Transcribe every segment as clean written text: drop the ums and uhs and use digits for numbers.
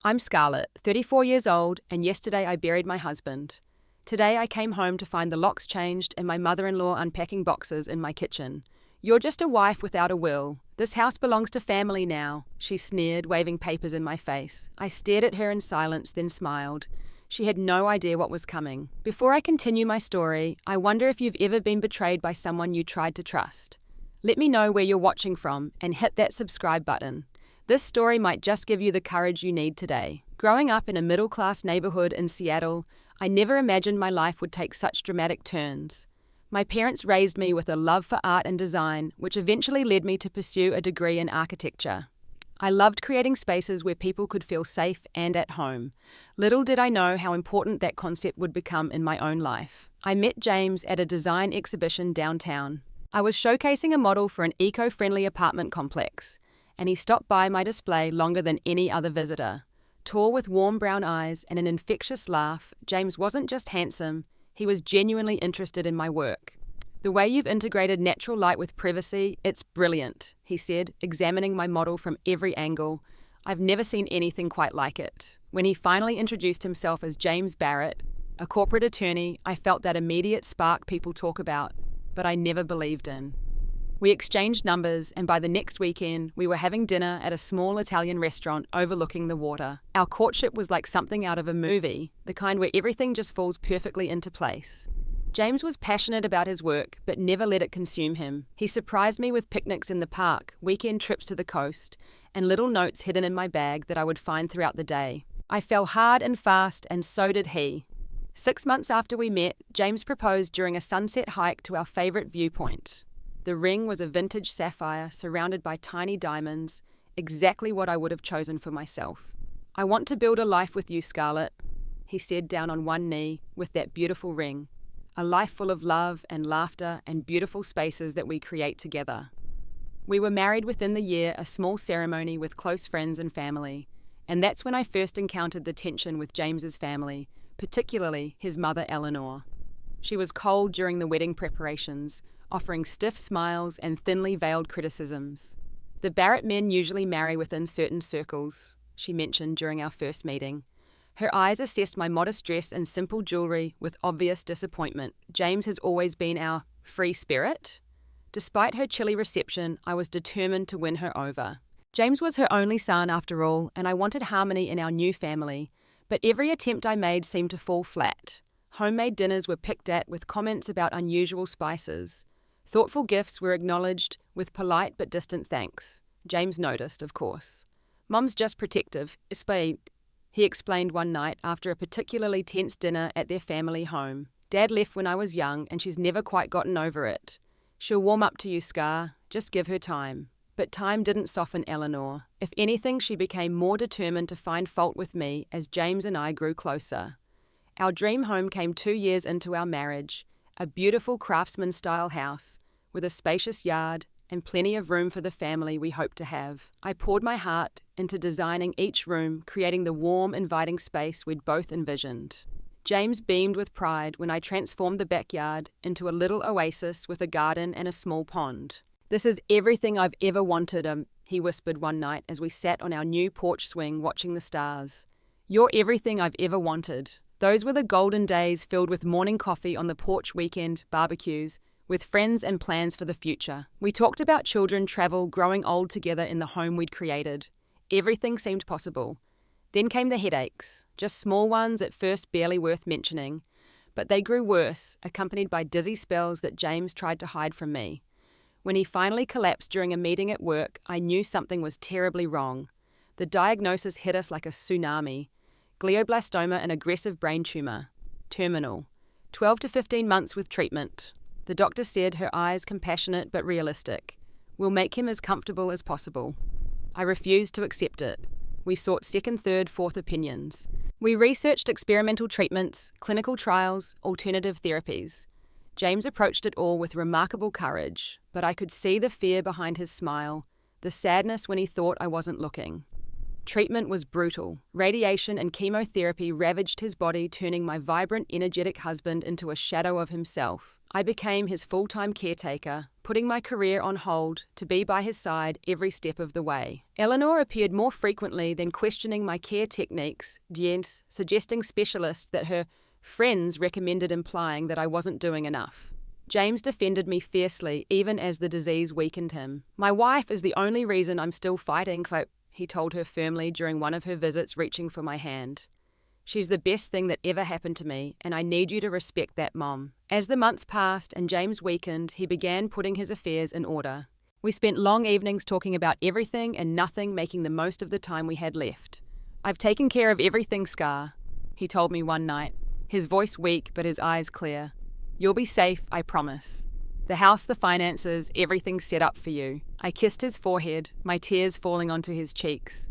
I'm Scarlett, 34 years old, and yesterday I buried my husband. Today I came home to find the locks changed and my mother-in-law unpacking boxes in my kitchen. You're just a wife without a will. This house belongs to family now, she sneered, waving papers in my face. I stared at her in silence, then smiled. She had no idea what was coming. Before I continue my story, I wonder if you've ever been betrayed by someone you tried to trust. Let me know where you're watching from and hit that subscribe button. This story might just give you the courage you need today. Growing up in a middle-class neighborhood in Seattle, I never imagined my life would take such dramatic turns. My parents raised me with a love for art and design, which eventually led me to pursue a degree in architecture. I loved creating spaces where people could feel safe and at home. Little did I know how important that concept would become in my own life. I met James at a design exhibition downtown. I was showcasing a model for an eco-friendly apartment complex, and he stopped by my display longer than any other visitor. Tall with warm brown eyes and an infectious laugh, James wasn't just handsome, he was genuinely interested in my work. The way you've integrated natural light with privacy, it's brilliant, he said, examining my model from every angle. I've never seen anything quite like it. When he finally introduced himself as James Barrett, a corporate attorney, I felt that immediate spark people talk about, but I never believed in. We exchanged numbers, and by the next weekend, we were having dinner at a small Italian restaurant overlooking the water. Our courtship was like something out of a movie, the kind where everything just falls perfectly into place. James was passionate about his work, but never let it consume him. He surprised me with picnics in the park, weekend trips to the coast, and little notes hidden in my bag that I would find throughout the day. I fell hard and fast, and so did he. 6 months after we met, James proposed during a sunset hike to our favorite viewpoint. The ring was a vintage sapphire surrounded by tiny diamonds, exactly what I would have chosen for myself. "I want to build a life with you, Scarlett," he said down on one knee with that beautiful ring. "A life full of love and laughter and beautiful spaces that we create together." We were married within the year, a small ceremony with close friends and family, and that's when I first encountered the tension with James's family, particularly his mother Eleanor. She was cold during the wedding preparations, offering stiff smiles and thinly veiled criticisms. "The Barrett men usually marry within certain circles," she mentioned during our first meeting. Her eyes assessed my modest dress and simple jewelry with obvious disappointment. "James has always been our free spirit?" Despite her chilly reception, I was determined to win her over. James was her only son after all, and I wanted harmony in our new family, but every attempt I made seemed to fall flat. Homemade dinners were picked at with comments about unusual spices. Thoughtful gifts were acknowledged with polite but distant thanks. James noticed, of course. "Mum's just protective, he explained one night after a particularly tense dinner at their family home. "Dad left when I was young and she's never quite gotten over it. She'll warm up to you, Scar. Just give her time." But time didn't soften Eleanor. If anything, she became more determined to find fault with me as James and I grew closer. Our dream home came 2 years into our marriage, a beautiful craftsman-style house with a spacious yard and plenty of room for the family we hoped to have. I poured my heart into designing each room, creating the warm, inviting space we'd both envisioned. James beamed with pride when I transformed the backyard into a little oasis with a garden and a small pond. "This is everything I've ever wanted," he whispered one night as we sat on our new porch swing watching the stars. "You're everything I've ever wanted." Those were the golden days filled with morning coffee on the porch, weekend barbecues, with friends and plans for the future. We talked about children, travel, growing old together in the home we'd created. Everything seemed possible. Then came the headaches, just small ones at first barely worth mentioning, but they grew worse, accompanied by dizzy spells that James tried to hide from me. When he finally collapsed during a meeting at work, I knew something was terribly wrong. The diagnosis hit us like a tsunami. Glioblastoma, an aggressive brain tumor. Terminal. 12 to 15 months with treatment. The doctor said, her eyes compassionate but realistic. "We'll make him as comfortable as possible." I refused to accept it. We sought second, third, fourth opinions. We researched experimental treatments, clinical trials, alternative therapies. James approached it all with remarkable courage, but I could see the fear behind his smile, the sadness when he thought I wasn't looking. Treatment was brutal. Radiation and chemotherapy ravaged his body, turning my vibrant, energetic husband into a shadow of himself. I became his full-time caretaker, putting my career on hold to be by his side every step of the way. Eleanor appeared more frequently than questioning my care techniques, yes, suggesting specialists that her friends recommended, implying that I wasn't doing enough. James defended me fiercely, even as the disease weakened him. My wife is the only reason I'm still fighting, he told her firmly during one of her visits, reaching for my hand. She's the best thing that ever happened to me, and I need you to respect that, Mom. As the months passed and James weakened, he began putting his affairs in order. We spent long evenings talking about everything and nothing, making the most of the time we had left. I've taken care of everything, Scar, he told me one night, his voice weak but his eyes clear. You'll be safe, I promise. The house, the finances, everything's set up for you. I kissed his forehead, my tears falling onto his cheeks.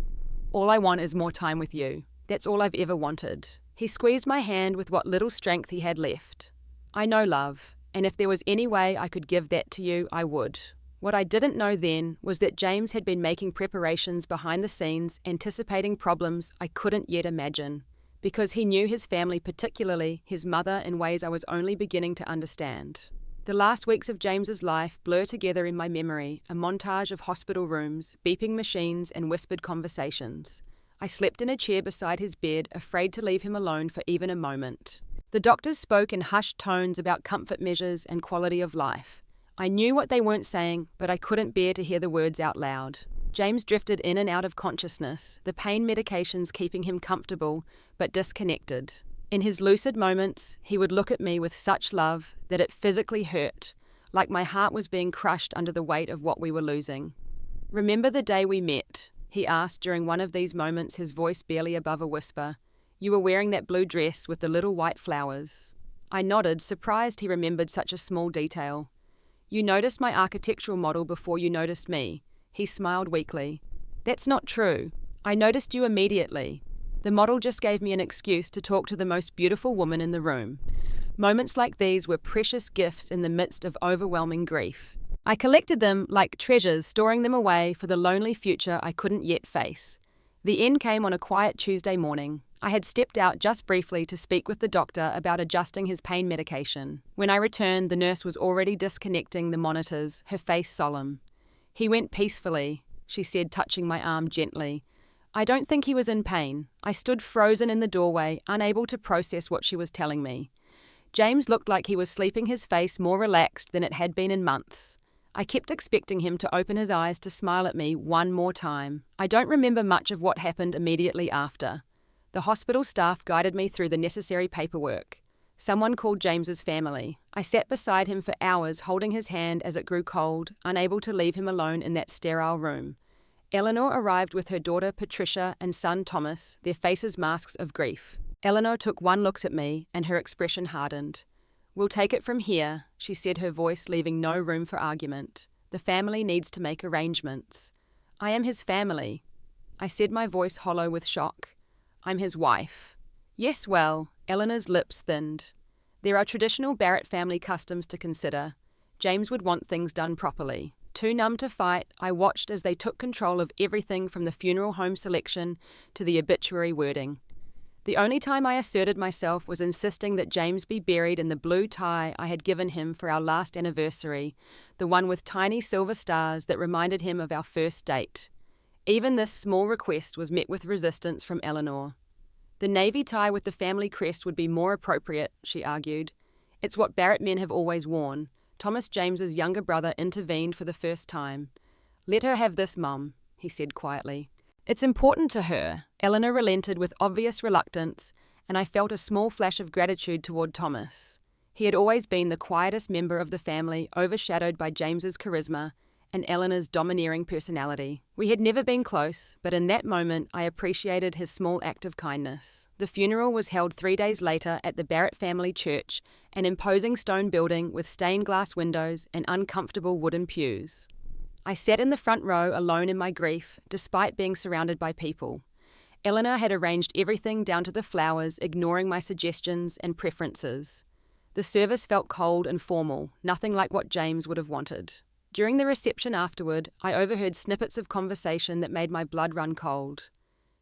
All I want is more time with you. That's all I've ever wanted. He squeezed my hand with what little strength he had left. I know, love, and if there was any way I could give that to you, I would. What I didn't know then was that James had been making preparations behind the scenes, anticipating problems I couldn't yet imagine, because he knew his family, particularly his mother, in ways I was only beginning to understand. The last weeks of James's life blur together in my memory, a montage of hospital rooms, beeping machines, and whispered conversations. I slept in a chair beside his bed, afraid to leave him alone for even a moment. The doctors spoke in hushed tones about comfort measures and quality of life. I knew what they weren't saying, but I couldn't bear to hear the words out loud. James drifted in and out of consciousness, the pain medications keeping him comfortable, but disconnected. In his lucid moments, he would look at me with such love that it physically hurt, like my heart was being crushed under the weight of what we were losing. Remember the day we met? He asked during one of these moments, his voice barely above a whisper. You were wearing that blue dress with the little white flowers. I nodded, surprised he remembered such a small detail. You noticed my architectural model before you noticed me. He smiled weakly. That's not true. I noticed you immediately. The model just gave me an excuse to talk to the most beautiful woman in the room. Moments like these were precious gifts in the midst of overwhelming grief. I collected them like treasures, storing them away for the lonely future I couldn't yet face. The end came on a quiet Tuesday morning. I had stepped out just briefly to speak with the doctor about adjusting his pain medication. When I returned, the nurse was already disconnecting the monitors, her face solemn. He went peacefully, she said, touching my arm gently. I don't think he was in pain. I stood frozen in the doorway, unable to process what she was telling me. James looked like he was sleeping, his face more relaxed than it had been in months. I kept expecting him to open his eyes to smile at me one more time. I don't remember much of what happened immediately after. The hospital staff guided me through the necessary paperwork. Someone called James's family. I sat beside him for hours, holding his hand as it grew cold, unable to leave him alone in that sterile room. Eleanor arrived with her daughter Patricia and son Thomas, their faces masks of grief. Eleanor took one look at me, and her expression hardened. We'll take it from here, she said, her voice leaving no room for argument. The family needs to make arrangements. I am his family. I said, my voice hollow with shock. I'm his wife. Yes, well, Eleanor's lips thinned. There are traditional Barrett family customs to consider. James would want things done properly. Too numb to fight, I watched as they took control of everything from the funeral home selection to the obituary wording. The only time I asserted myself was insisting that James be buried in the blue tie I had given him for our last anniversary, the one with tiny silver stars that reminded him of our first date. Even this small request was met with resistance from Eleanor. The navy tie with the family crest would be more appropriate, she argued. It's what Barrett men have always worn. Thomas James's younger brother intervened for the first time. Let her have this, Mum, he said quietly. It's important to her. Eleanor relented with obvious reluctance, and I felt a small flash of gratitude toward Thomas. He had always been the quietest member of the family, overshadowed by James's charisma and Eleanor's domineering personality. We had never been close, but in that moment I appreciated his small act of kindness. The funeral was held 3 days later at the Barrett family church, an imposing stone building with stained glass windows and uncomfortable wooden pews. I sat in the front row alone in my grief, despite being surrounded by people. Eleanor had arranged everything down to the flowers, ignoring my suggestions and preferences. The service felt cold and formal, nothing like what James would have wanted. During the reception afterward, I overheard snippets of conversation that made my blood run cold.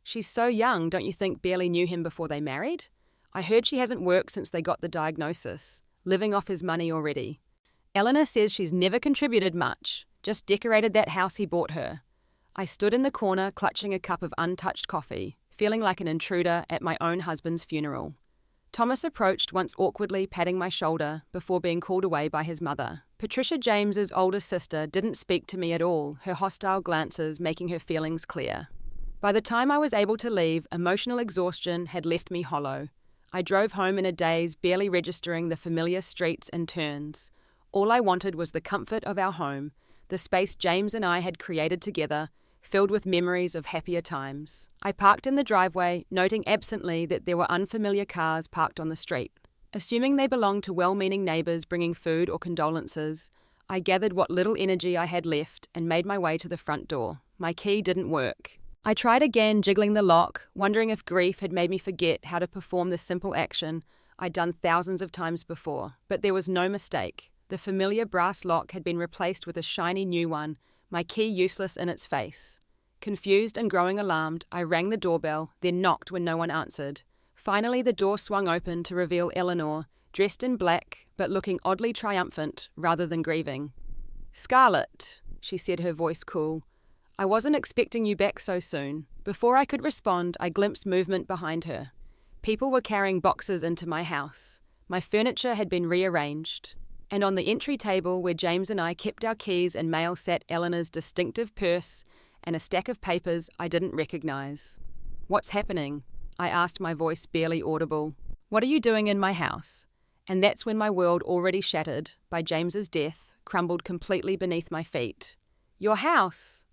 She's so young, don't you think barely knew him before they married? I heard she hasn't worked since they got the diagnosis. living off his money already. Eleanor says she's never contributed much, just decorated that house he bought her. I stood in the corner clutching a cup of untouched coffee, feeling like an intruder at my own husband's funeral. Thomas approached, once awkwardly patting my shoulder before being called away by his mother. Patricia James's older sister didn't speak to me at all, her hostile glances making her feelings clear. By the time I was able to leave, emotional exhaustion had left me hollow. I drove home in a daze, barely registering the familiar streets and turns. All I wanted was the comfort of our home, the space James and I had created together, filled with memories of happier times. I parked in the driveway, noting absently that there were unfamiliar cars parked on the street. Assuming they belonged to well-meaning neighbours bringing food or condolences, I gathered what little energy I had left and made my way to the front door. My key didn't work. I tried again, jiggling the lock, wondering if grief had made me forget how to perform this simple action I'd done thousands of times before. But there was no mistake. The familiar brass lock had been replaced with a shiny new one, my key useless in its face. Confused and growing alarmed, I rang the doorbell, then knocked when no one answered. Finally, the door swung open to reveal Eleanor, dressed in black, but looking oddly triumphant rather than grieving. "Scarlett," she said, her voice cool. "I wasn't expecting you back so soon." Before I could respond, I glimpsed movement behind her. People were carrying boxes into my house. My furniture had been rearranged. And on the entry table where James and I kept our keys and mail sat Eleanor's distinctive purse and a stack of papers I didn't recognize. "What's happening?" I asked, my voice barely audible. "What are you doing in my house?" And that's when my world, already shattered by James's death, crumbled completely beneath my feet. "Your house?"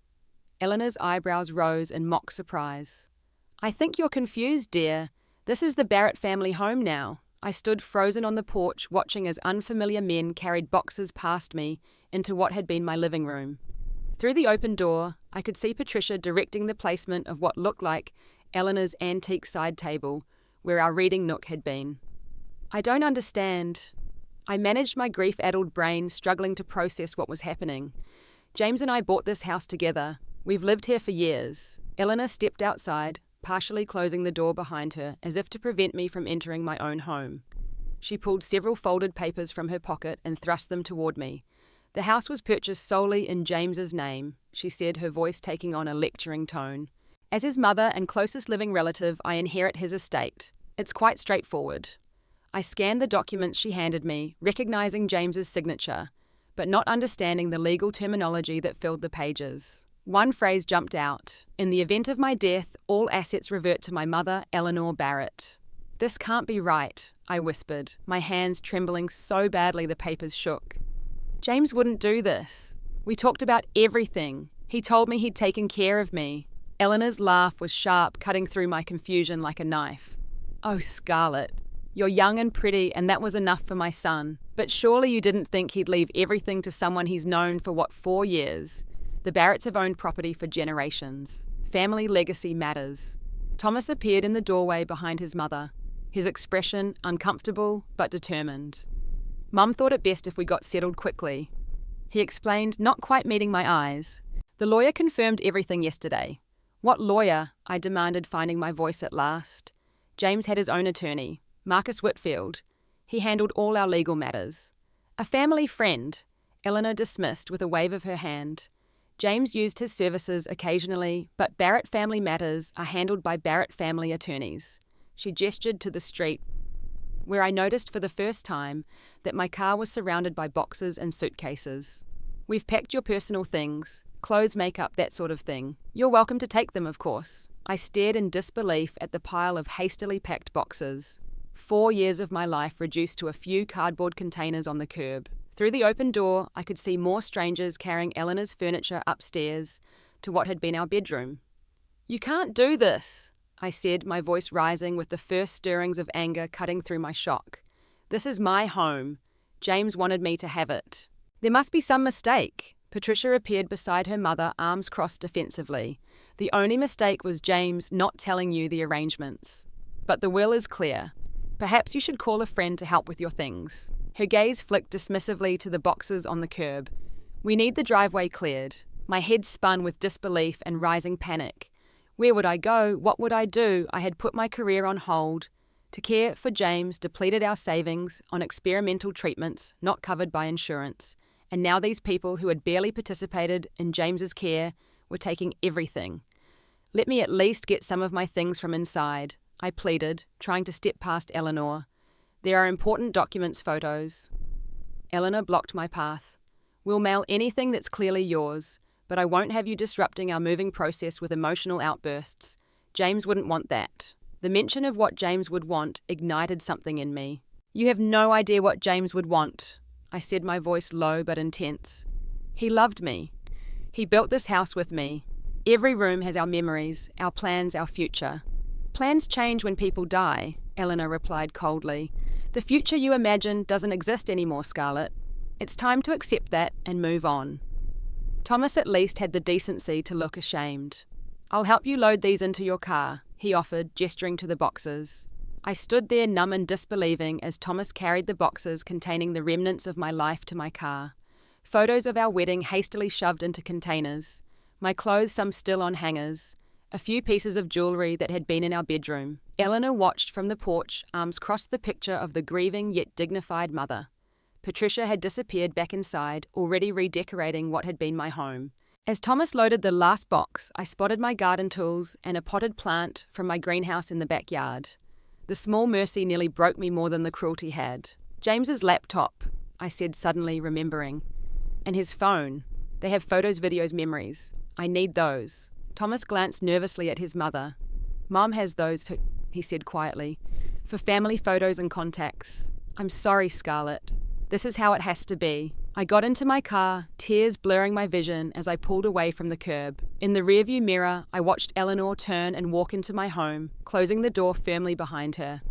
Eleanor's eyebrows rose in mock surprise. "I think you're confused, dear. This is the Barrett family home now." I stood frozen on the porch, watching as unfamiliar men carried boxes past me into what had been my living room. Through the open door, I could see Patricia directing the placement of what looked like Eleanor's antique side table, where our reading nook had been. "I don't understand." I managed my grief-addled brain, struggling to process what was happening. "James and I bought this house together. We've lived here for years." Eleanor stepped outside, partially closing the door behind her, as if to prevent me from entering my own home. She pulled several folded papers from her pocket and thrust them toward me. "The house was purchased solely in James's name," she said, her voice taking on a lecturing tone. "As his mother and closest living relative, I inherit his estate. It's quite straightforward." I scanned the documents she handed me, recognizing James's signature, but not understanding the legal terminology that filled the pages. One phrase jumped out: "In the event of my death, all assets revert to my mother, Eleanor Barrett." "This can't be right," I whispered, my hands trembling so badly the papers shook. "James wouldn't do this. We talked about everything. He told me he'd taken care of me." Eleanor's laugh was sharp, cutting through my confusion like a knife. "Oh, Scarlett, you're young and pretty, and that was enough for my son. But surely you didn't think he'd leave everything to someone he's known for, 4 years? The Barretts have owned property for generations. Family legacy matters." Thomas appeared in the doorway behind his mother, his expression uncomfortable but determined. "Mum thought it best if we got settled quickly," he explained, not quite meeting my eyes. "The lawyer confirmed everything yesterday." "What lawyer?" I demanded, finding my voice at last. James had his own attorney, Marcus Whitfield. He handled all our legal matters. "A family friend," Eleanor dismissed with a wave of her hand. "James used his services occasionally, but Barrett family matters are handled by Barrett family attorneys." She gestured to the street, where I noticed for the first time that my car was surrounded by boxes and suitcases. "We've packed your personal things, clothes, makeup, that sort of thing. You're welcome to take them, of course." I stared in disbelief at the pile of hastily packed boxes. 4 years of my life reduced to a few cardboard containers on the curb. Through the open door, I could see more strangers carrying Eleanor's furniture upstairs to what had been our bedroom. "You can't do this," I said, my voice rising with the first stirrings of anger cutting through my shock. "This is my home. James wanted me to have it." "There must be some mistake." Patricia appeared beside her mother, arms crossed defensively. "The only mistake was James not telling you the arrangements. But the will is clear. Perhaps you should call a friend to help with your things." Her gaze flicked dismissively to the boxes on the curb. "We need the driveway cleared." My head spun with disbelief and rising panic. Where would I go? What would I do? I had put my career on hold. To care for James depleted our savings on experimental treatments not covered by insurance, and now these people who had barely participated in James's care were taking everything. Let me at least get some of my things from inside, I pleaded, trying to step past Eleanor. There are important documents, photos. Eleanor blocked my path. We'll mail anything that's clearly yours, but I won't have you disrupting our moving process with emotional outbursts. James wouldn't want that. The mention of what James would want ignited something in me. You have no idea what James would want, I said, my voice low but intense. He loved me. He built this house with me. Every room has our memories, our plans, our future. Plans change when people die, Eleanor replied coldly. The future you imagine doesn't exist anymore, Scarlett. It's time to accept that and move on. Thomas at least had the decency to look ashamed. I'll help you load these into your car, he offered, gesturing to the boxes. I stood there numb and disbelieving as Thomas carried the boxes containing the remnants of my life to my car. Photos of our wedding hastily shoved into containers, my clothes some still on hangers, a few pieces of jewellery that had been in our bedroom. Eleanor watched from the porch, arms crossed, the picture of the grieving yet dignified mother. Patricia had disappeared back inside, already redecorating what had been my home. As Thomas loaded the last box, I spotted my garden tools and a potted plant from my greenhouse in the backyard. The small mercy nearly broke me more than the cruelty had. James's laptop, I said, suddenly remembering. And his phone. They have photos, videos, memories. I need those. Thomas glanced nervously at his mother. Mom has those too, he said quietly, for family photos and contacts. I'm sorry, Scarlett. This is how it has to be. I got into my car, tears blurring my vision as I pulled away from the curb. In the rearview mirror, I watched Eleanor turn and walk into my home, closing the door firmly behind her.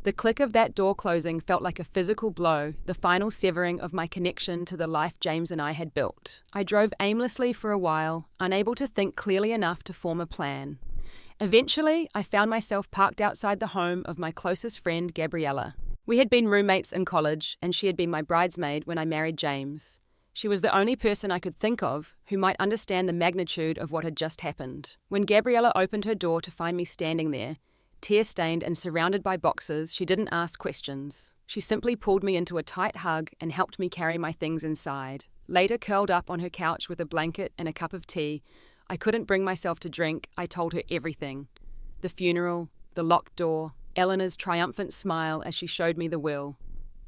The click of that door closing felt like a physical blow, the final severing of my connection to the life James and I had built. I drove aimlessly for a while, unable to think clearly enough to form a plan. Eventually, I found myself parked outside the home of my closest friend, Gabriella. We had been roommates in college, and she had been my bridesmaid when I married James. She was the only person I could think of who might understand the magnitude of what had just happened. When Gabriella opened her door to find me standing there, tear-stained and surrounded by boxes, she didn't ask questions. She simply pulled me into a tight hug and helped me carry my things inside. Later, curled up on her couch with a blanket and a cup of tea, I couldn't bring myself to drink. I told her everything. The funeral, the locked door, Eleanor's triumphant smile as she showed me the will.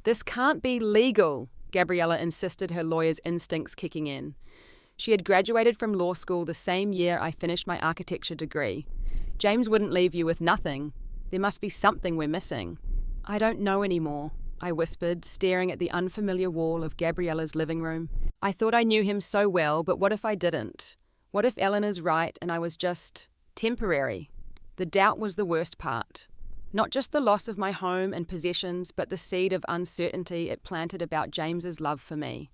This can't be legal, Gabriella insisted, her lawyer's instincts kicking in. She had graduated from law school the same year I finished my architecture degree. James wouldn't leave you with nothing. There must be something we're missing. I don't know anymore, I whispered, staring at the unfamiliar wall of Gabriella's living room. I thought I knew him so well, but what if I didn't? What if Eleanor's right and I was just temporary? The doubt was the worst part. Not just the loss of my home and possessions, but the seed of uncertainty it planted about James's love for me.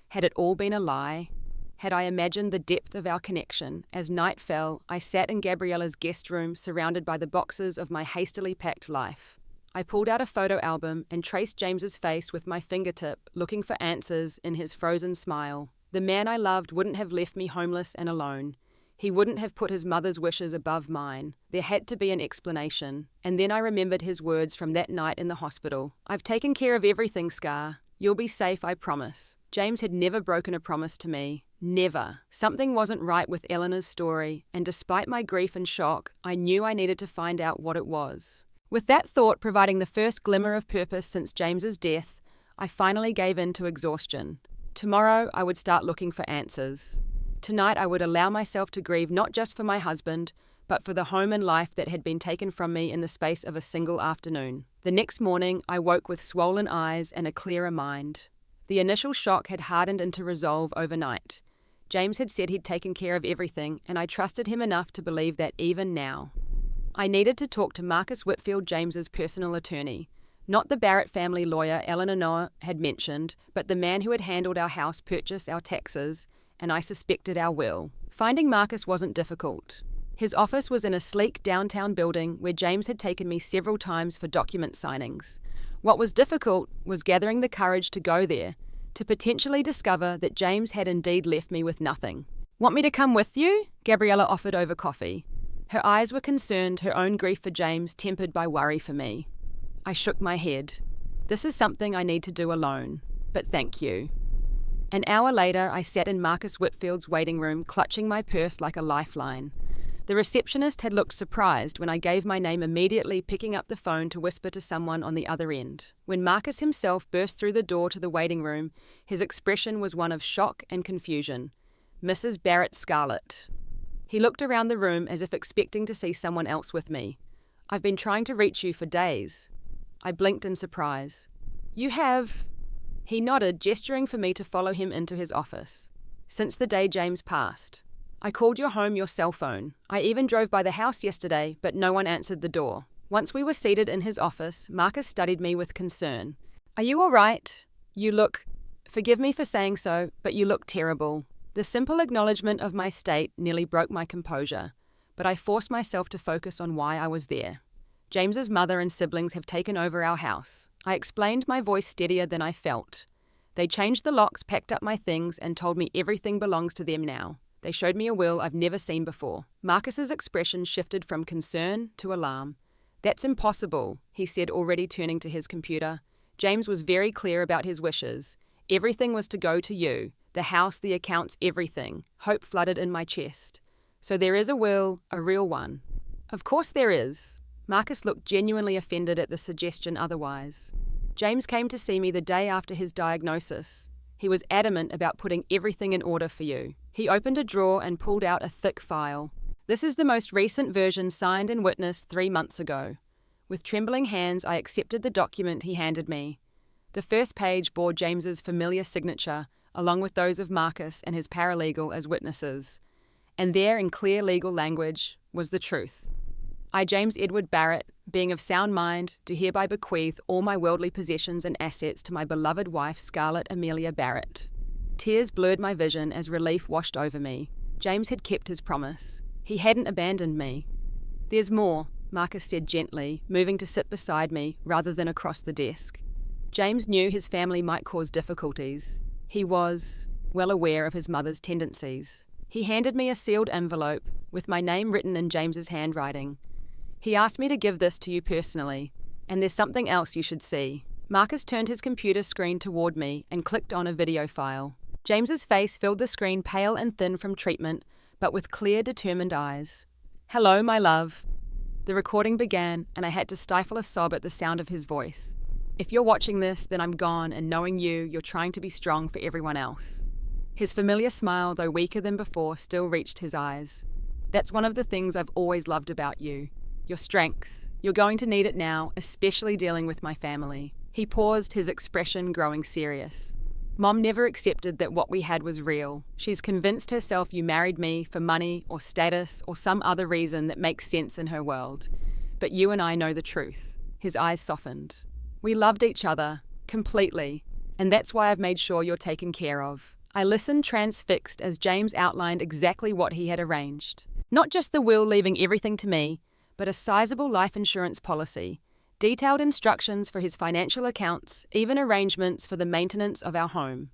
Had it all been a lie? Had I imagined the depth of our connection? As night fell, I sat in Gabriella's guest room, surrounded by the boxes of my hastily packed life. I pulled out a photo album and traced James's face with my fingertip, looking for answers in his frozen smile. The man I loved wouldn't have left me homeless and alone. He wouldn't have put his mother's wishes above mine. There had to be an explanation. And then I remembered his words from that night in the hospital. I've taken care of everything, Scar. You'll be safe, I promise. James had never broken a promise to me. Never. Something wasn't right with Eleanor's story, and despite my grief and shock, I knew I needed to find out what it was. With that thought providing the first glimmer of purpose since James's death, I finally gave in to exhaustion. Tomorrow, I would start looking for answers. Tonight, I would allow myself to grieve not just for my husband, but for the home and life that had been taken from me in the space of a single afternoon. The next morning, I woke with swollen eyes and a clearer mind. The initial shock had hardened into resolve overnight. James had said he'd taken care of everything, and I trusted him enough to believe that even now. I needed to talk to Marcus Whitfield, James's personal attorney. Not the Barrett family lawyer Eleanor had mentioned, but the man who had handled our house purchase, our taxes, and I suspected our will. Finding Marcus wasn't difficult. His office was in a sleek downtown building where James had taken me several times for document signings. What was difficult was gathering the courage to go there, to potentially discover that James had indeed left me with nothing. Want me to come with you? Gabriella offered over coffee. Her eyes were concerned, her own grief for James tempered by worry for me. I shook my head. This is something I need to do alone, but thank you. An hour later, I sat in Marcus Whitfield's waiting room, clutching my purse like a lifeline. The receptionist had looked surprised when I gave my name, immediately picking up the phone to whisper to someone on the other end. When Marcus himself burst through the door to the waiting room, his expression was one of shock and confusion. "Mrs. Barrett Scarlett." He looked around the room as if expecting to see someone else with me. "I've been trying to reach you for days." I blinked in surprise. "You have?" He nodded, gesturing for me to follow him into his office. "Since the day James passed. I called your home your cell phone. I even drove by the house yesterday, but no one answered the door." Once we were seated in his office, Marcus studied me with concern. "Are you all right? You look... Forgive me for saying so, but you look terrible." The simple acknowledgement of my state nearly broke my composure, but I forced myself to focus on why I was there. "James's mother and siblings have taken over our house." I explained, my voice steadier than I felt. "They changed the locks, packed up my things, and told me everything belongs to them now. They showed me a will I've never seen before." Marcus's expression shifted from concern to alarm. "That's impossible," he said, already turning to his computer. "James was very clear about his wishes. Everything was to go to you. The house, the accounts, everything." Hope flooded in my chest. "So there is a will, a real one?" "Of course there is." Marcus looked genuinely offended at the suggestion otherwise. "James came to see me the day after his diagnosis. He was adamant about putting everything in order for you." He opened a drawer and pulled out a thick file. "This is the most recent version, signed and witnessed 3 months ago." With trembling hands, I accepted the document he handed me. The first page bore James's familiar signature, along with those of Marcus and his paralegal as witnesses. And there, in clear legal language, was the truth. "I, James Edward Barrett, being of sound mind, do hereby bequeath all my worldly possessions and assets to my beloved wife, Scarlett Amelia Barrett." Tears blurred my vision as relief washed over me. James had kept his promise. He hadn't abandoned me. "There's more," Marcus said gently, moving to sit beside me rather than across the desk. James knew his family might cause difficulties. He was well aware of his mother's tendencies. He handed me a sealed envelope with my name written in James's handwriting. "He asked me to give this to you personally, and there's something else you should see." Marcus turned his computer screen toward me and clicked on a video file. James's face filled the screen, pale and thin from treatment, but with clear, determined eyes. "Hello, my love." The recording began, and I had to stifle a sob at the sound of his voice. "If you're watching this, then I'm gone, and knowing you're trying to be strong for everyone else." His familiar smile, though weaker than before, still reached his eyes. "That's one of the things I've always loved about you. Your strength. You're going to need it now, especially dealing with my family." He paused, his expression growing serious. "Mom never accepted that what we had was real. She's convinced herself you married me for money or status or some other reason that makes sense in her world. But you and I know the truth." His eyes softened. "We loved each other, completely, and that's why I've made sure you're taken care of." I listened, transfixed, as James outlined exactly what he had arranged. Not just the will leaving everything to me, but a sizable life insurance policy, detailed instructions for his financial accounts, even arrangements for the maintenance of our home.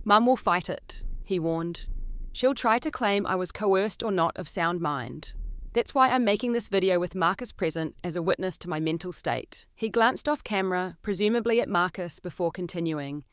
"Mum will fight it," he warned. "She'll try to claim I was coerced or not of sound mind. That's why I'm making this video with Marcus present as a witness to my mental state." He glanced off camera, presumably at Marcus, before continuing.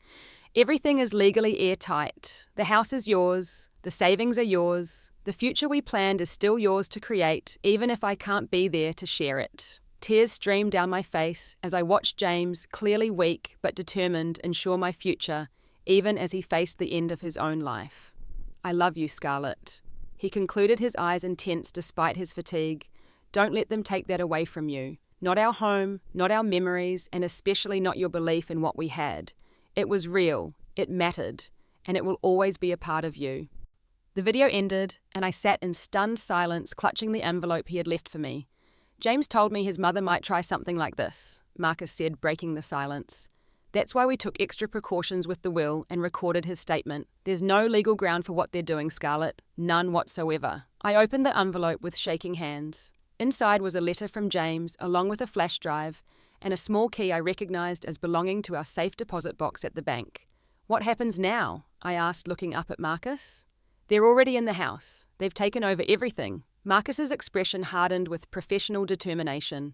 "Everything is legally airtight. The house is yours. The savings are yours. The future we planned is still yours to create, even if I can't be there to share it." Tears streamed down my face as I watched James, clearly weak but determined, ensure my future, even as he faced the end of his own life. "I love you, Scarlett." He concluded, his eyes intense despite his fatigue. "Don't let them take that away from you. Not our home, not our memories, and especially not your belief in what we had. It was real, it mattered, and it will always be a part of you." The video ended, and I sat in stunned silence, clutching the envelope he had left for me. "James told me his mother might try something like this," Marcus said, breaking the silence. "That's why we took extra precautions with the will and recorded his statement. There's no legal ground for what they're doing, Scarlett. None whatsoever." I opened the envelope with shaking hands. Inside was a letter from James, along with a flash drive, and a small key I recognized as belonging to our safe deposit box at the bank. "What happens now?" I asked, looking up at Marcus. "They're already in the house. They've taken over everything." Marcus's expression hardened with professional determination.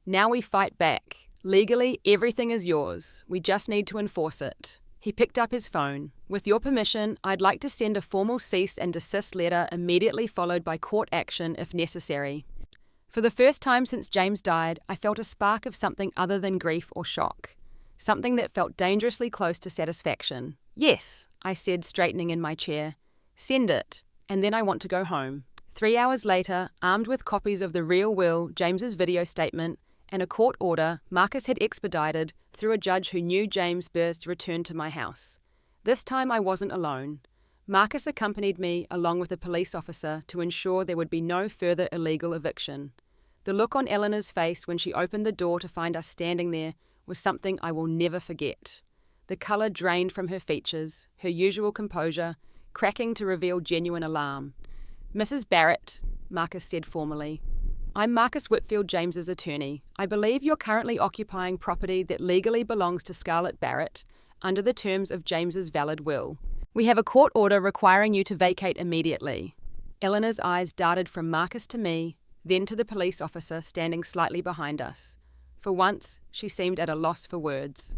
"Now we fight back. Legally, everything is yours. We just need to enforce it. He picked up his phone. With your permission, I'd like to send a formal cease and desist letter immediately followed by court action if necessary. For the first time since James died, I felt a spark of something other than grief or shock. Something that felt dangerously close to satisfaction. Yes, I said, straightening in my chair. Send it, and then I want to go home. 3 hours later, armed with copies of the real will, James's video statement, and a court order Marcus had expedited through a judge who knew James Burr's return to my house. This time I wasn't alone. Marcus accompanied me along with a police officer to ensure there would be no further illegal eviction. The look on Eleanor's face when she opened the door to find us standing there was something I will never forget. The colour drained from her features, her usual composure cracking to reveal genuine alarm. Mrs. Barrett, Marcus said formally. I'm Marcus Whitfield, James's attorney. I believe you're currently occupying property that legally belongs to Scarlett Barrett under the terms of James's valid will. We have a court order requiring you to vacate immediately. Eleanor's eyes darted from Marcus to me, then to the police officer standing slightly behind us. For once, she seemed at a loss for words.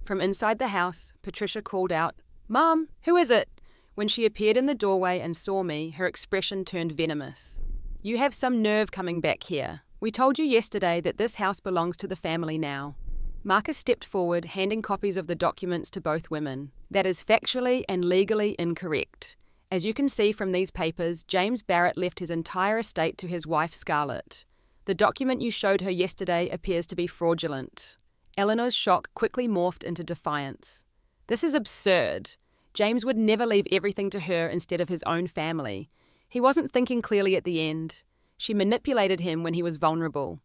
From inside the house, Patricia called out, "Mom, who is it?" When she appeared in the doorway and saw me, her expression turned venomous. You have some nerve coming back here. We told you yesterday that this house belongs to the family now. Marcus stepped forward, handing copies of the documents to both women. That is factually and legally incorrect. As you can see from these papers, James Barrett left his entire estate to his wife Scarlett. The document you showed her yesterday appears to be fraudulent. Eleanor's shock quickly morphed into defiance. This is absurd. James would never leave everything to her instead of his own family. He wasn't thinking clearly at the end. She manipulated him when he was vulnerable.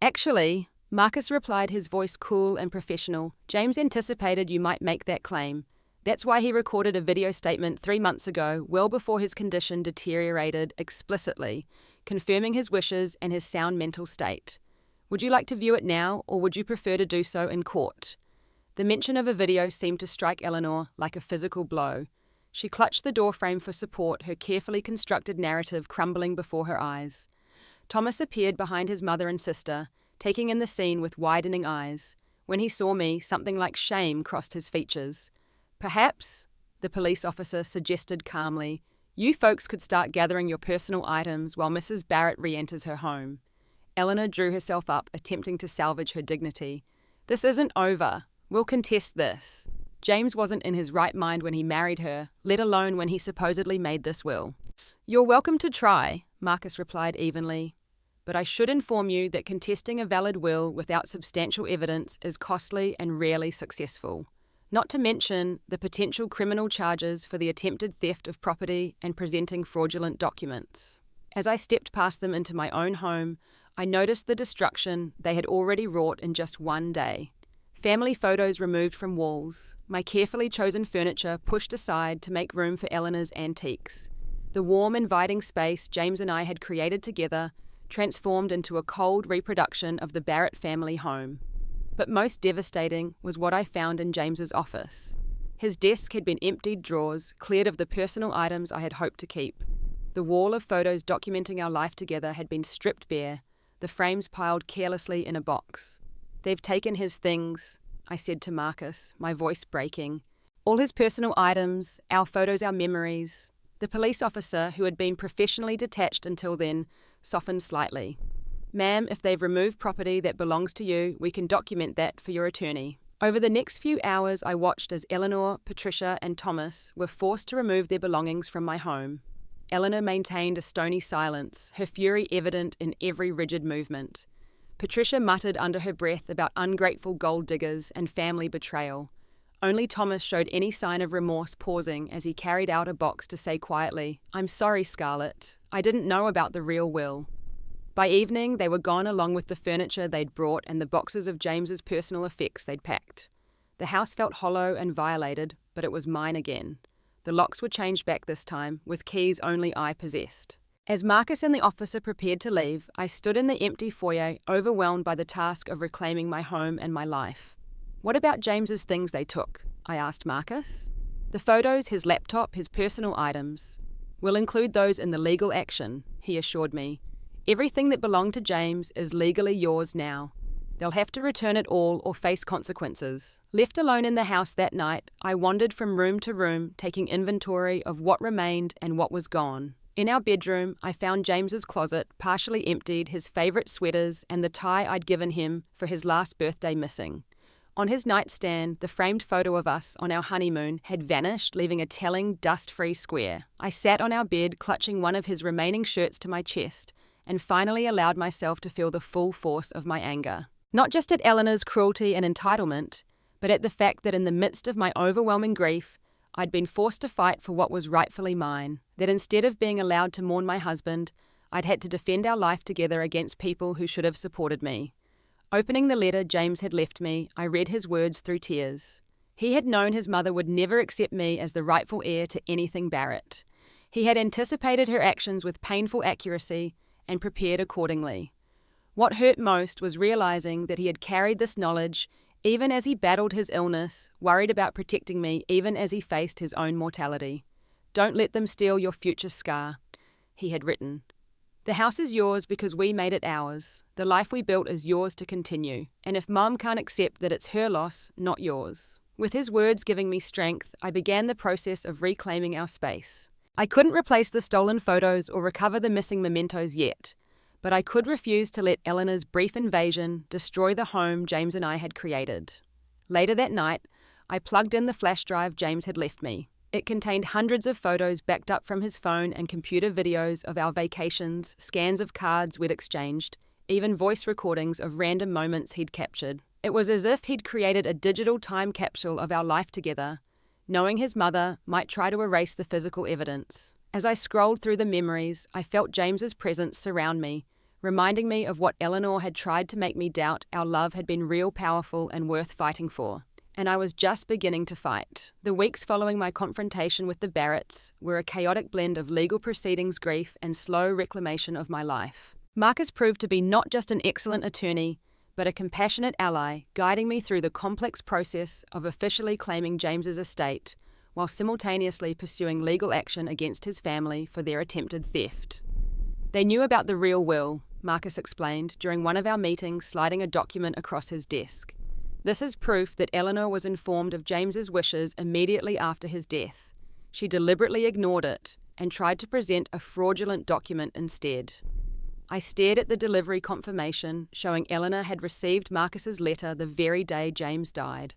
Actually, Marcus replied, his voice cool and professional, James anticipated you might make that claim. That's why he recorded a video statement 3 months ago, well before his condition deteriorated, explicitly, confirming his wishes and his sound mental state. Would you like to view it now, or would you prefer to do so in court? The mention of a video seemed to strike Eleanor like a physical blow. She clutched the doorframe for support, her carefully constructed narrative crumbling before her eyes. Thomas appeared behind his mother and sister, taking in the scene with widening eyes. When he saw me, something like shame crossed his features. Perhaps, the police officer suggested calmly, you folks could start gathering your personal items while Mrs. Barrett re-enters her home. Eleanor drew herself up, attempting to salvage her dignity. This isn't over. We'll contest this. James wasn't in his right mind when he married her, let alone when he supposedly made this will. You're welcome to try, Marcus replied evenly. But I should inform you that contesting a valid will without substantial evidence is costly and rarely successful. Not to mention the potential criminal charges for the attempted theft of property and presenting fraudulent documents. As I stepped past them into my own home, I noticed the destruction they had already wrought in just one day. Family photos removed from walls, my carefully chosen furniture pushed aside to make room for Eleanor's antiques. The warm, inviting space James and I had created together transformed into a cold reproduction of the Barrett family home. But most devastating was what I found in James's office. His desk had been emptied drawers, cleared of the personal items I had hoped to keep. The wall of photos documenting our life together had been stripped bare, the frames piled carelessly in a box. They've taken his things, I said to Marcus, my voice breaking. All his personal items, our photos, our memories. The police officer, who had been professionally detached until then, softened slightly. Ma'am, if they've removed property that belongs to you, we can document that for your attorney. Over the next few hours, I watched as Eleanor, Patricia, and Thomas were forced to remove their belongings from my home. Eleanor maintained a stony silence, her fury evident in every rigid movement. Patricia muttered under her breath about ungrateful gold diggers and family betrayal. Only Thomas showed any sign of remorse, pausing as he carried out a box to say quietly, I'm sorry, Scarlett. I didn't know about the real will. By evening, they were gone along with the furniture they'd brought and the boxes of James's personal effects they'd packed. The house felt hollow and violated, but it was mine again. The locks were changed back this time, with keys only I possessed. As Marcus and the officer prepared to leave, I stood in the empty foyer, overwhelmed by the task of reclaiming my home and my life. What about James's things they took? I asked Marcus. The photos, his laptop, his personal items. We'll include those in the legal action, he assured me. Everything that belonged to James is legally yours now. They'll have to return it all or face consequences. Left alone in the house that night, I wandered from room to room, taking inventory of what remained and what was gone. In our bedroom, I found James's closet partially emptied, his favourite sweaters and the tie I'd given him for his last birthday missing. On his nightstand, the framed photo of us on our honeymoon had vanished, leaving a telling, dust-free square. I sat on our bed, clutching one of his remaining shirts to my chest, and finally allowed myself to feel the full force of my anger. Not just at Eleanor's cruelty and entitlement, but at the fact that in the midst of my overwhelming grief, I'd been forced to fight for what was rightfully mine, that instead of being allowed to mourn my husband, I'd had to defend our life together against people who should have supported me. Opening the letter James had left me, I read his words through tears. He had known his mother would never accept me as the rightful heir to anything Barrett. He had anticipated her actions with painful accuracy and prepared accordingly. What hurt most was realizing that he had carried this knowledge even as he battled his illness, worried about protecting me even as he faced his own mortality. "Don't let them steal your future, Scar," he had written. "The house is yours because we made it ours. The life we built is yours to continue. And if Mum can't accept that it's her loss, not yours." With his words giving me strength, I began the process of reclaiming our space. I couldn't replace the stolen photos or recover the missing mementos yet, but I could refuse to let Eleanor's brief invasion destroy the home James and I had created. Later that night, I plugged in the flash drive James had left me. It contained hundreds of photos backed up from his phone and computer videos of our vacations, scans of cards we'd exchanged, even voice recordings of random moments he'd captured. It was as if he'd created a digital time capsule of our life together, knowing his mother might try to erase the physical evidence. As I scrolled through the memories, I felt James's presence surround me, reminding me of what Eleanor had tried to make me doubt our love had been real, powerful, and worth fighting for. And I was just beginning to fight. The weeks following my confrontation with the Barretts were a chaotic blend of legal proceedings, grief, and slow reclamation of my life. Marcus proved to be not just an excellent attorney, but a compassionate ally, guiding me through the complex process of officially claiming James's estate, while simultaneously pursuing legal action against his family for their attempted theft. "They knew about the real will," Marcus explained during one of our meetings, sliding a document across his desk. "This is proof that Eleanor was informed of James's wishes immediately after his death. She deliberately ignored it and tried to present a fraudulent document instead." I stared at the delivery confirmation, showing Eleanor had received Marcus's letter the very day James died.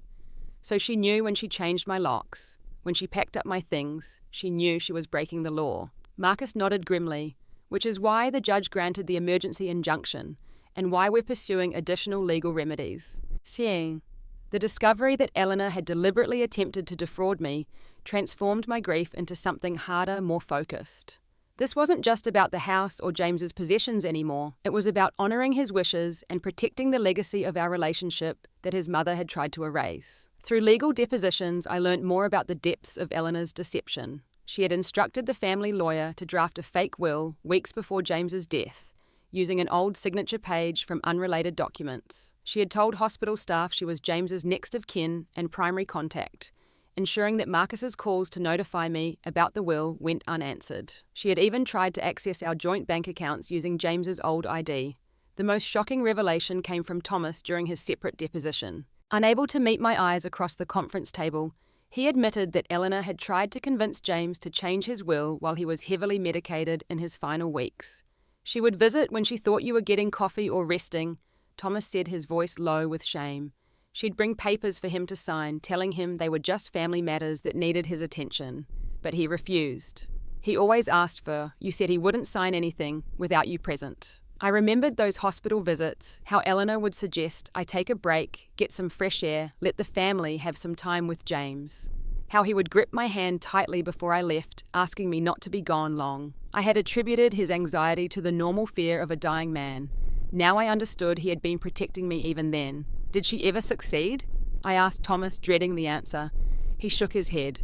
So she knew when she changed my locks. When she packed up my things, she knew she was breaking the law. Marcus nodded grimly, which is why the judge granted the emergency injunction and why we're pursuing additional legal remedies. Seeing the discovery that Eleanor had deliberately attempted to defraud me transformed my grief into something harder, more focused. This wasn't just about the house or James's possessions anymore. It was about honouring his wishes and protecting the legacy of our relationship that his mother had tried to erase. Through legal depositions, I learnt more about the depths of Eleanor's deception. She had instructed the family lawyer to draft a fake will weeks before James's death, using an old signature page from unrelated documents. She had told hospital staff she was James's next of kin and primary contact, ensuring that Marcus's calls to notify me about the will went unanswered. She had even tried to access our joint bank accounts using James's old ID. The most shocking revelation came from Thomas during his separate deposition. Unable to meet my eyes across the conference table, he admitted that Eleanor had tried to convince James to change his will while he was heavily medicated in his final weeks. "She would visit when she thought you were getting coffee or resting," Thomas said, his voice low with shame. "She'd bring papers for him to sign, telling him they were just family matters that needed his attention. But he refused. He always asked for, you said he wouldn't sign anything without you present." I remembered those hospital visits, how Eleanor would suggest I take a break, get some fresh air, let the family have some time with James. How he would grip my hand tightly before I left, asking me not to be gone long. I had attributed his anxiety to the normal fear of a dying man. Now I understood he had been protecting me even then. "Did she ever succeed?" I asked Thomas, dreading the answer. He shook his head.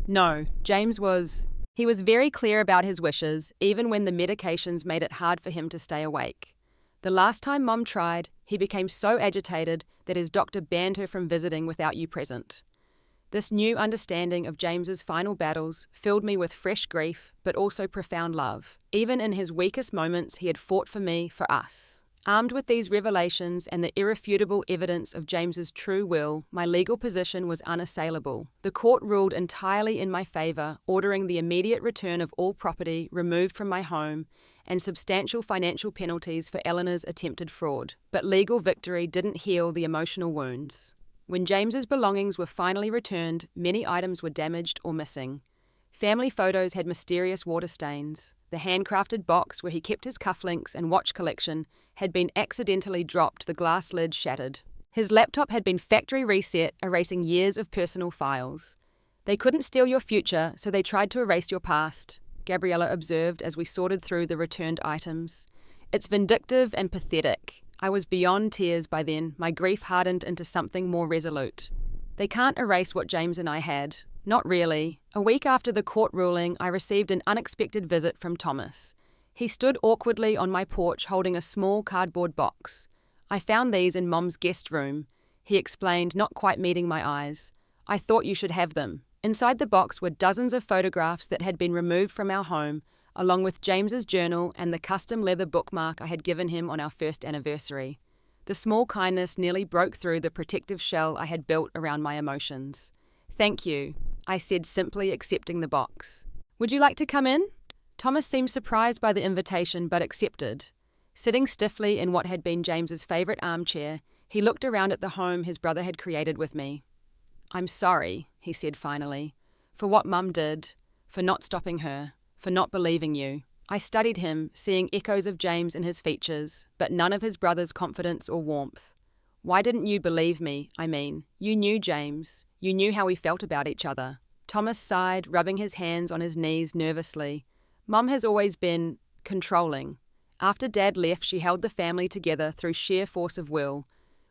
"No, James was..." He was very clear about his wishes, even when the medications made it hard for him to stay awake. "The last time Mum tried, he became so agitated that his doctor banned her from visiting without you present." This new understanding of James's final battles filled me with fresh grief, but also profound love. Even in his weakest moments, he had fought for me, for us. Armed with these revelations and the irrefutable evidence of James's true will, my legal position was unassailable. The court ruled entirely in my favor, ordering the immediate return of all property removed from my home and substantial financial penalties for Eleanor's attempted fraud. But legal victory didn't heal the emotional wounds. When James's belongings were finally returned, many items were damaged or missing. Family photos had mysterious water stains. The handcrafted box where he kept his cufflinks and watch collection had been accidentally dropped, the glass lid shattered. His laptop had been factory reset, erasing years of personal files. They couldn't steal your future, so they tried to erase your past, Gabriella observed as we sorted through the returned items. It's vindictive and pathetic. I was beyond tears by then, my grief hardened into something more resolute. They can't erase what James and I had. Not really. A week after the court ruling, I received an unexpected visit from Thomas. He stood awkwardly on my porch holding a small cardboard box. I found these in Mom's guest room, he explained, not quite meeting my eyes. I thought you should have them. Inside the box were dozens of photographs that had been removed from our home, along with James's journal and the custom leather bookmark I had given him on our first anniversary. The small kindness nearly broke through the protective shell I had built around my emotions. Thank you, I said, simply accepting the box. Would you like to come in? Thomas seemed surprised by the invitation but accepted. Sitting stiffly in what had been James's favourite armchair, he looked around at the home his brother had created with me. I'm sorry, he said finally, for what Mum did, for not stopping her, for not believing you. I studied him, seeing echoes of James in his features, but none of his brother's confidence or warmth. Why didn't you believe me, I mean? You knew James. You knew how we felt about each other. Thomas sighed, rubbing his hands on his knees nervously. Mum has always been controlling. After Dad left, she held the family together through sheer force of will.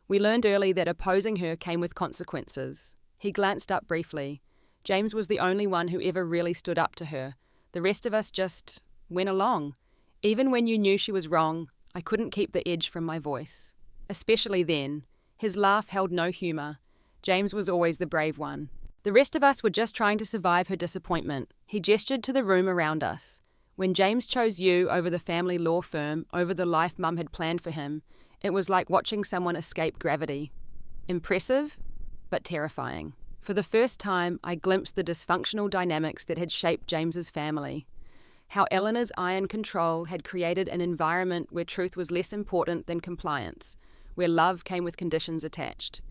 We learned early that opposing her came with consequences. He glanced up briefly. James was the only one who ever really stood up to her. The rest of us just went along. Even when you knew she was wrong, I couldn't keep the edge from my voice. Especially then. His laugh held no humour. James was always the brave one. The rest of us were just trying to survive her disappointment. He gestured to the room around us. When James chose you over the family law firm, over the life Mum had planned for him, it was like watching someone escape gravity. Impressive, but terrifying. For the first time, I glimpsed the dysfunctional dynamics that had shaped James's family. How Eleanor's iron control had created an environment where truth was less important than compliance, where love came with conditions attached.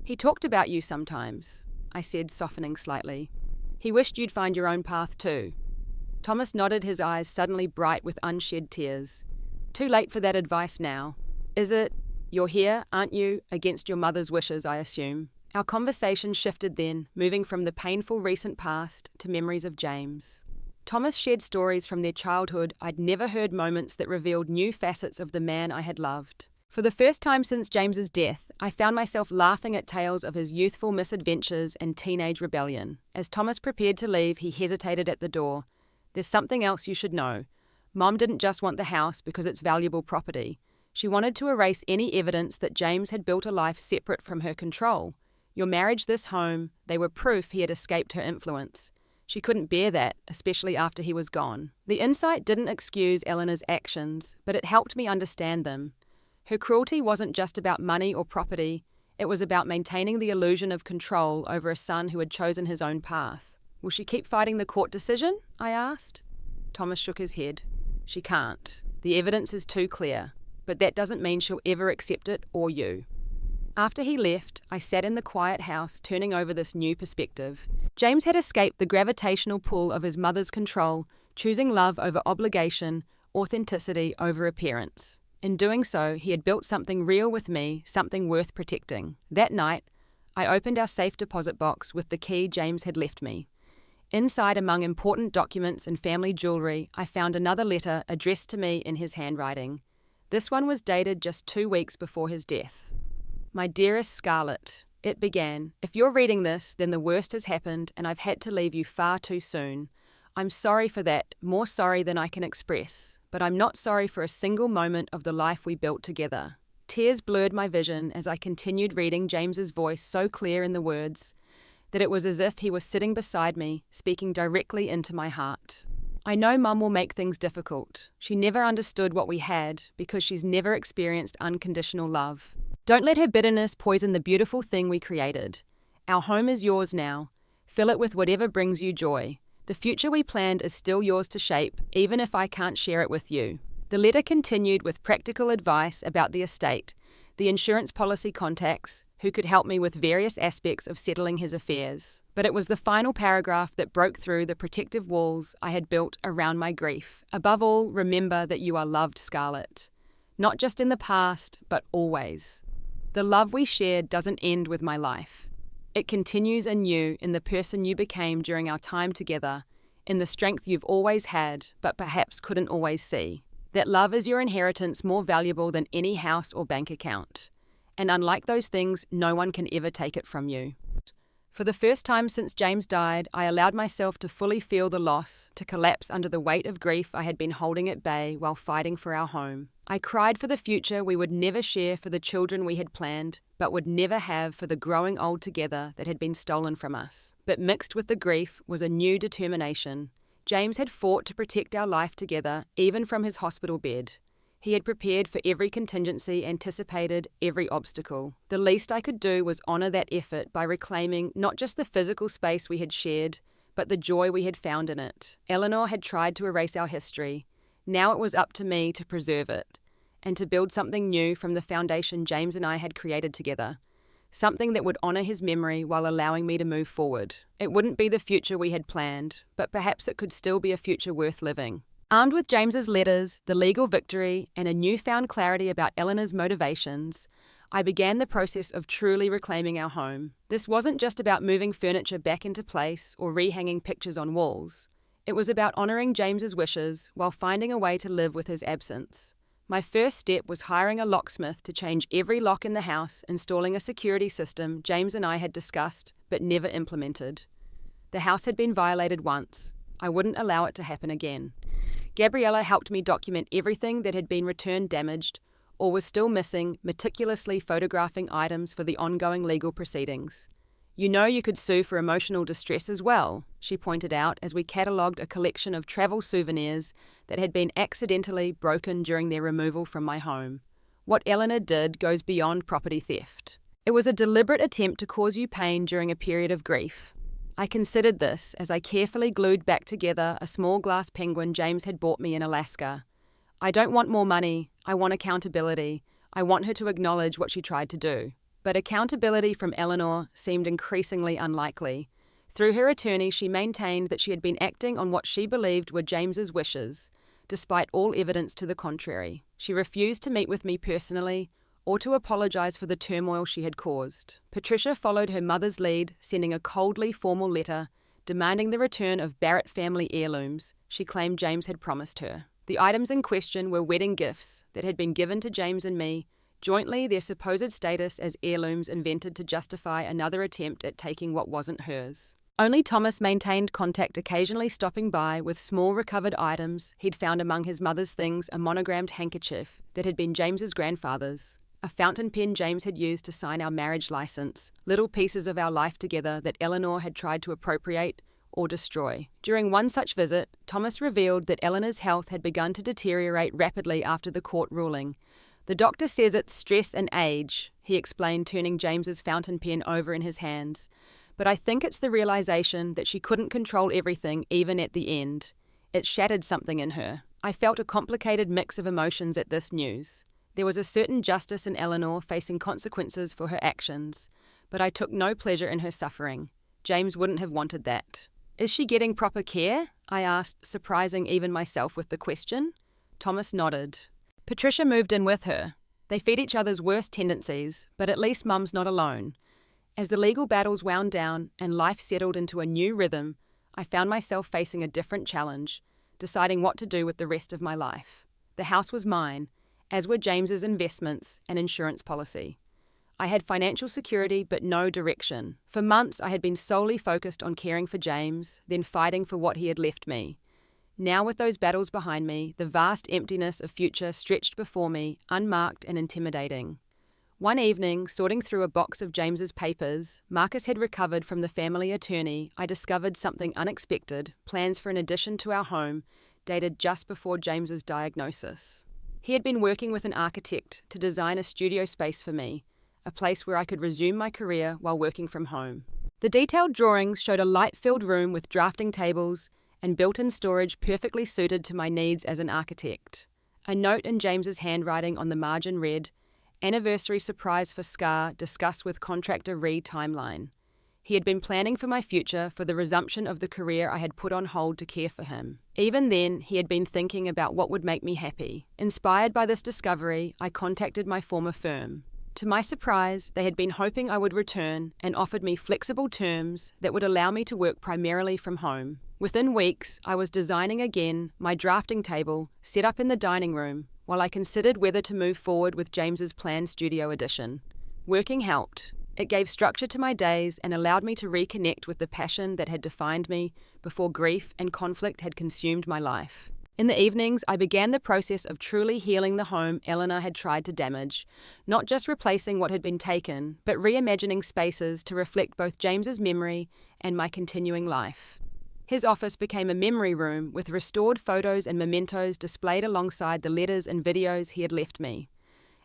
He talked about you sometimes, I said, softening slightly. He wished you'd find your own path too. Thomas nodded, his eyes suddenly bright with unshed tears. Too late for that advice now. Is it? You're here, aren't you? Against your mother's wishes, I assume. Our conversation shifted then, moving from the painful recent past to memories of James. Thomas shared stories from their childhood. I'd never heard moments that revealed new facets of the man I had loved. For the first time since James's death, I found myself laughing at tales of his youthful misadventures and teenage rebellion. As Thomas prepared to leave, he hesitated at the door. There's something else you should know. Mom didn't just want the house because it's valuable property. She wanted to erase any evidence that James had built a life separate from her control. Your marriage, this home, they were proof he had escaped her influence. She couldn't bear that, especially after he was gone. The insight didn't excuse Eleanor's actions, but it helped me understand them. Her cruelty wasn't just about money or property, it was about maintaining the illusion of control over a son who had chosen his own path. Will she keep fighting the court decision? I asked. Thomas shook his head. She can't. The evidence is too clear, but that doesn't mean she'll ever accept it or you. After he left, I sat in the quiet house turning over this new perspective. James had escaped the gravitational pull of his mother's control, choosing love over obligation, authenticity over appearance. In doing so, he had built something real with me, something worth protecting. That night, I opened our safe deposit box with the key James had left me. Inside, among important documents and family jewellery, I found another letter addressed to me in his handwriting. This one was dated just 2 weeks before his death. My dearest Scarlett, it began, if you're reading this, then the worst has happened and I've had to leave you far too soon. I'm sorry for that, more sorry than I can express, but I'm not sorry for a single moment of the life we built together. Tears blurred my vision as I continued reading, James's voice so clear in the words that it was as if he was sitting beside me, speaking directly into my heart. I know Mum will make things difficult. She never understood what we had because she's never experienced unconditional love. Don't let her bitterness poison the beautiful thing we created. Our home is yours now. Fill it with whatever brings you joy. The future we planned is still yours to shape, even if I can't share it with you." The letter continued with practical advice about the estate, the insurance policy contacts, who could help me with various aspects of settling his affairs. But it was the final paragraph that broke through the protective walls I had built around my grief. "Above all, remember that you are loved, Scarlett. Not just in the past, but always. The love we shared doesn't end with my life. It continues in you, in the person you became during our time together, in the strength you've always had, but perhaps couldn't always see. That love is your inheritance, more valuable than any house or bank account. And unlike those things, no one can ever take it from you." For the first time since James died, I allowed myself to fully feel the loss, to collapse under the weight of grief I had been holding at bay while fighting for our home. I cried for the future we would never share, for the children we had planned, but would never have, for the growing old together that had been stolen from us. But mixed with the grief was a new determination. James had fought to protect our life together, even from his hospital bed. He had prepared for every contingency, anticipated every obstacle. The least I could do was honour that effort by reclaiming not just the physical space we had shared, but the joy we had found in it. Eleanor had tried to erase our history. Now it was up to me to preserve it, and to build something new from the foundation James and I had created together. Something that would honour his memory while allowing me to move forward. It wouldn't be the future we had planned, but perhaps it could still be a future worth living. Armed with James's letters, the legal victory, and a newfound clarity about Eleanor's motivations, I began the process of truly reclaiming our home. This wasn't just about moving furniture back into place or rehanging pictures on walls. It was about honouring James's wishes while finding a way to live with his absence. My first step was hiring a locksmith to change every lock in the house, installing a security system James and I had discussed but never implemented. The house had been violated once. I wouldn't allow it to happen again. Gabriella helped me document everything that had been returned damaged or was still missing, meticulously photographing items for the ongoing legal proceedings. "You know you could sue for emotional distress as well," she pointed out as we catalogued a collection of travel souvenirs that had been accidentally broken during their removal from my home. What Eleanor did goes beyond property theft. It was a deliberate attempt to cause you pain during a period of grief. I considered this as I carefully glued back together a small glass penguin James had bought me in Alaska. I don't want more money. I want accountability. I want her to acknowledge what she tried to do. But accountability from Eleanor seemed increasingly unlikely. Through her attorney, she maintained that she had been acting on what she believed were James's wishes, despite all evidence to the contrary. She refused to meet with me personally or to apologise for the turmoil she had caused. Patricia followed her mother's lead, sending a coldly formal letter demanding the return of Barrett family heirlooms she claimed James had promised her. The items in question were wedding gifts that had been given to James and me, jointly their supposed status as heirlooms invented to justify another attempt at taking what wasn't hers. Only Thomas maintained contact, occasionally stopping by with small recovered items he'd found among his mother's things: a monogrammed handkerchief that had been James's grandfather's, a fountain pen James had used to sign our marriage license, little pieces of our life together that Eleanor had tried to appropriate or destroy. During one such visit, Thomas revealed that Eleanor's health had begun to deteriorate rapidly after the court ruling. "The doctor says it's stress and age," he explained, turning James's fountain pen over in his hands. "But I think it's the realization that she couldn't control everything even at the end. It shattered something in her." I felt a complicated mix of emotions at this news. There was a certain justice in Eleanor facing consequences for her actions, but I took no pleasure in her suffering. James wouldn't have wanted that. "Is she getting proper care?" I asked, surprising even myself with the question. Thomas nodded. "Patricia moved in with her. They feed each other's worst tendencies, but at least Mum's not alone." As the legal battles wound down and life settled into a new rhythm, I found myself facing a different challenge, deciding what to do with the rest of my life. The house was mine, as were James's investments and insurance policy. I had financial security but no direction. For months I had been solely focused on caring for James, then fighting for what he had left me. Now with those battles behind me, the vast emptiness of future stretched before me, unmarked and intimidating. One evening, sorting through a box of James's papers Marcus had recovered from the family attorney, I discovered something unexpected: plans for an addition to our home, dated just before James's diagnosis. He had been working with an architect to design a studio space for me, a place where I could resume my career while working from home. The detailed drawings showed a light-filled room with drafting tables and built-in storage perfectly suited to my needs as an architect. A note in James's handwriting on the margin read, "Anniversary surprise for Scar, discuss with contractor timeline." He had been planning for my future, for the resumption of the career I had put on hold to care for him. Even then, he had been thinking about what would make me happy. Inspired by this discovery, I contacted my former firm. To my surprise, they had been hoping I would return and offered me flexible terms that would allow me to work primarily from home. Within weeks, I was designing again, my drafting table set up in the dining room, while I considered whether to move forward with James's planned studio addition. Working helped. It gave structure to my days and allowed me to reconnect with the passion that had defined me before grief and conflict had consumed my life. In the evenings, I began the process of truly healing the home Eleanor had tried to damage, not just replacing what had been taken, but reimagining spaces to reflect both James's memory and my continuing life. His office became a memory room with restored photos and mementos displayed alongside the letters and videos he had left me.